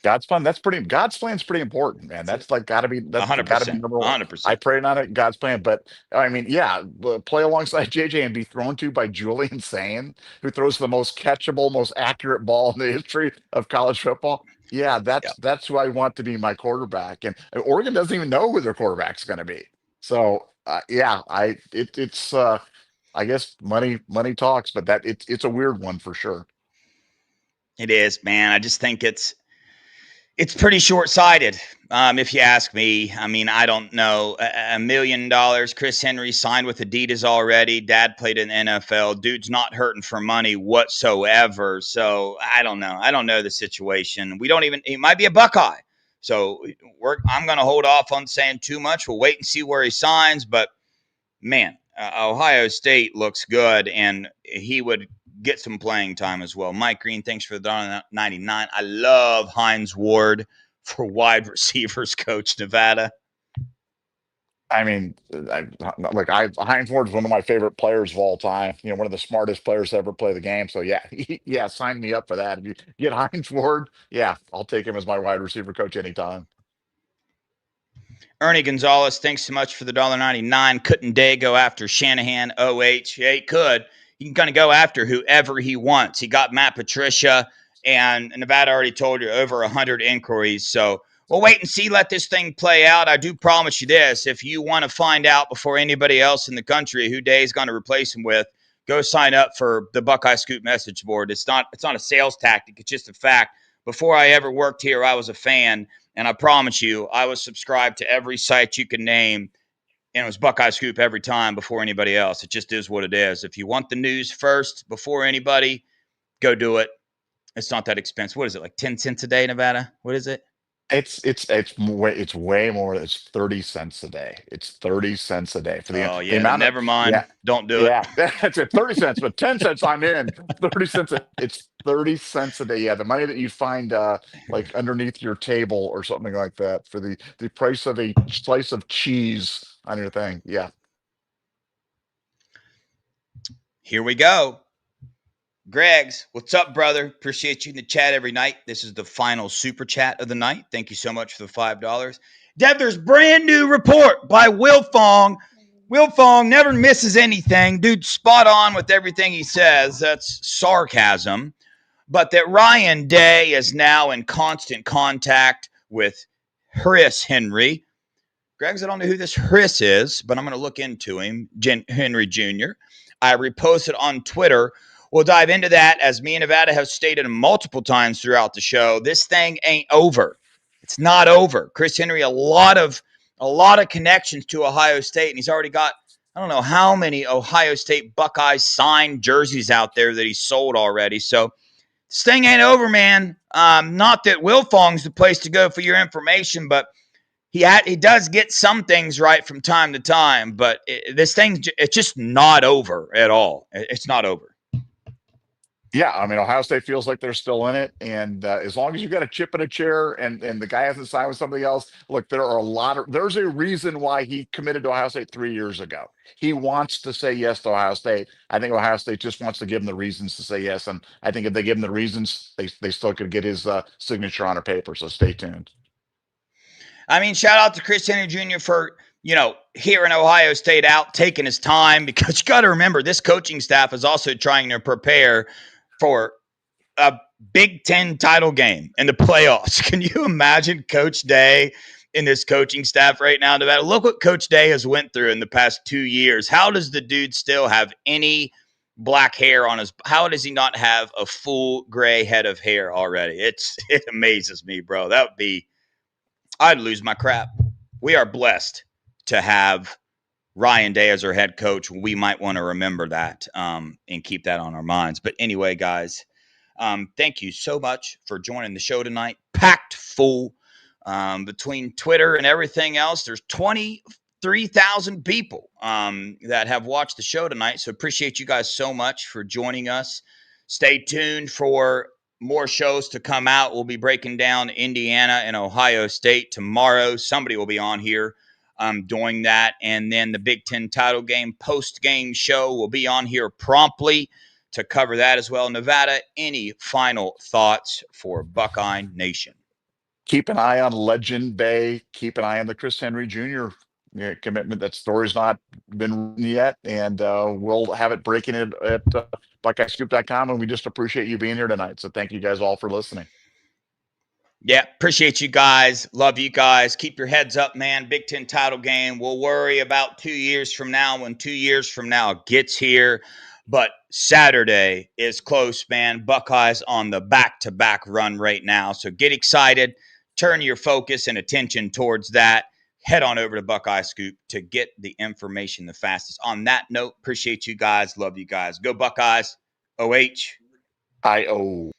God's plan. God's plan's pretty important, man. That's like A hundred gotta be percent. number A one. hundred I percent. prayed on it, God's plan. But I mean, yeah, play alongside JJ and be thrown to by Julian Sane, who throws the most catchable, most accurate ball in the history of college football. Yeah, Yeah, that's who I want to be my quarterback. And Oregon doesn't even know who their quarterback's going to be. So yeah, it's I guess money talks, but it's a weird one for sure. it is, man. I just think it's pretty short-sighted, if you ask me. I mean, I don't know. $1 million. Chris Henry signed with Adidas already. Dad played in the NFL. Dude's not hurting for money whatsoever. So I don't know. I don't know the situation. We don't even. He might be a Buckeye. So I'm going to hold off on saying too much. We'll wait and see where he signs. But man, Ohio State looks good, and he would get some playing time as well. Mike Green, thanks for the 99. I love Hines Ward for wide receivers coach Nevada. I mean, Heinz Ward is one of my favorite players of all time. You know, one of the smartest players to ever play the game. So yeah, yeah, sign me up for that. If you get Heinz Ward, yeah, I'll take him as my wide receiver coach anytime. Ernie Gonzalez, thanks so much for the $1.99. Couldn't Day go after Shanahan, OH? Yeah, he could. He can kind of go after whoever he wants. He got Matt Patricia, and Nevada already told you over 100 inquiries. So we'll wait and see. Let this thing play out. I do promise you this. If you want to find out before anybody else in the country who Day is going to replace him with, go sign up for the Buckeye Scoop message board. It's not a sales tactic. It's just a fact. Before I ever worked here, I was a fan, and I promise you, I was subscribed to every site you can name, and it was Buckeye Scoop every time before anybody else. It just is what it is. If you want the news first before anybody, go do it. It's not that expensive. What is it, like 10 cents a day, Nevada? What is it? It's way more. It's 30 cents a day. It's 30 cents a day for Oh, the yeah, then amount of never yeah. mind. Don't do it. Yeah, that's it. 30 cents, but 10 cents I'm in. 30 cents. It's 30 cents a day. Yeah, the money that you find like underneath your table or something like that for the price of a slice of cheese on your thing. Yeah. Here we go. Greg's, what's up, brother? Appreciate you in the chat every night. This is the final super chat of the night. Thank you so much for the $5. Dev, there's brand new report by Will Fong. Will Fong never misses anything. Dude, spot on with everything he says. That's sarcasm. But that Ryan Day is now in constant contact with Chris Henry. Greg's, I don't know who this Chris is, but I'm going to look into him, Henry Jr. I reposted on Twitter. We'll dive into that. As me and Nevada have stated multiple times throughout the show, this thing ain't over. It's not over. Chris Henry, a lot of connections to Ohio State, and he's already got, I don't know how many Ohio State Buckeyes signed jerseys out there that he's sold already. So this thing ain't over, man. Not that Wilfong's the place to go for your information, but he does get some things right from time to time. But this thing, it's just not over at all. It's not over. Yeah, I mean, Ohio State feels like they're still in it, and as long as you got a chip in a chair, and the guy hasn't signed with somebody else, look, there's a reason why he committed to Ohio State 3 years ago. He wants to say yes to Ohio State. I think Ohio State just wants to give him the reasons to say yes, and I think if they give him the reasons, they still could get his signature on a paper. So stay tuned. I mean, shout out to Chris Henry Jr. for hearing Ohio State out, taking his time, because you got to remember this coaching staff is also trying to prepare for a Big Ten title game in the playoffs. Can you imagine Coach Day in this coaching staff right now? Nevada? Look what Coach Day has went through in the past 2 years. How does the dude still have any black hair on his? How does he not have a full gray head of hair already? It amazes me, bro. That would be. I'd lose my crap. We are blessed to have Ryan Day as our head coach. We might want to remember that and keep that on our minds. But anyway, guys, thank you so much for joining the show tonight. Packed full between Twitter and everything else. There's 23,000 people that have watched the show tonight. So appreciate you guys so much for joining us. Stay tuned for more shows to come out. We'll be breaking down Indiana and Ohio State tomorrow. Somebody will be on here doing that. And then the Big Ten title game post-game show will be on here promptly to cover that as well. Nevada, any final thoughts for Buckeye Nation? Keep an eye on Legend Bay. Keep an eye on the Chris Henry Jr. Commitment. That story's not been written yet, and we'll have it breaking it at BuckeyeScoop.com. And we just appreciate you being here tonight. So thank you guys all for listening. Yeah, appreciate you guys. Love you guys. Keep your heads up, man. Big Ten title game. We'll worry about 2 years from now when 2 years from now gets here. But Saturday is close, man. Buckeyes on the back-to-back run right now. So get excited. Turn your focus and attention towards that. Head on over to Buckeye Scoop to get the information the fastest. On that note, appreciate you guys. Love you guys. Go Buckeyes. OH. IO.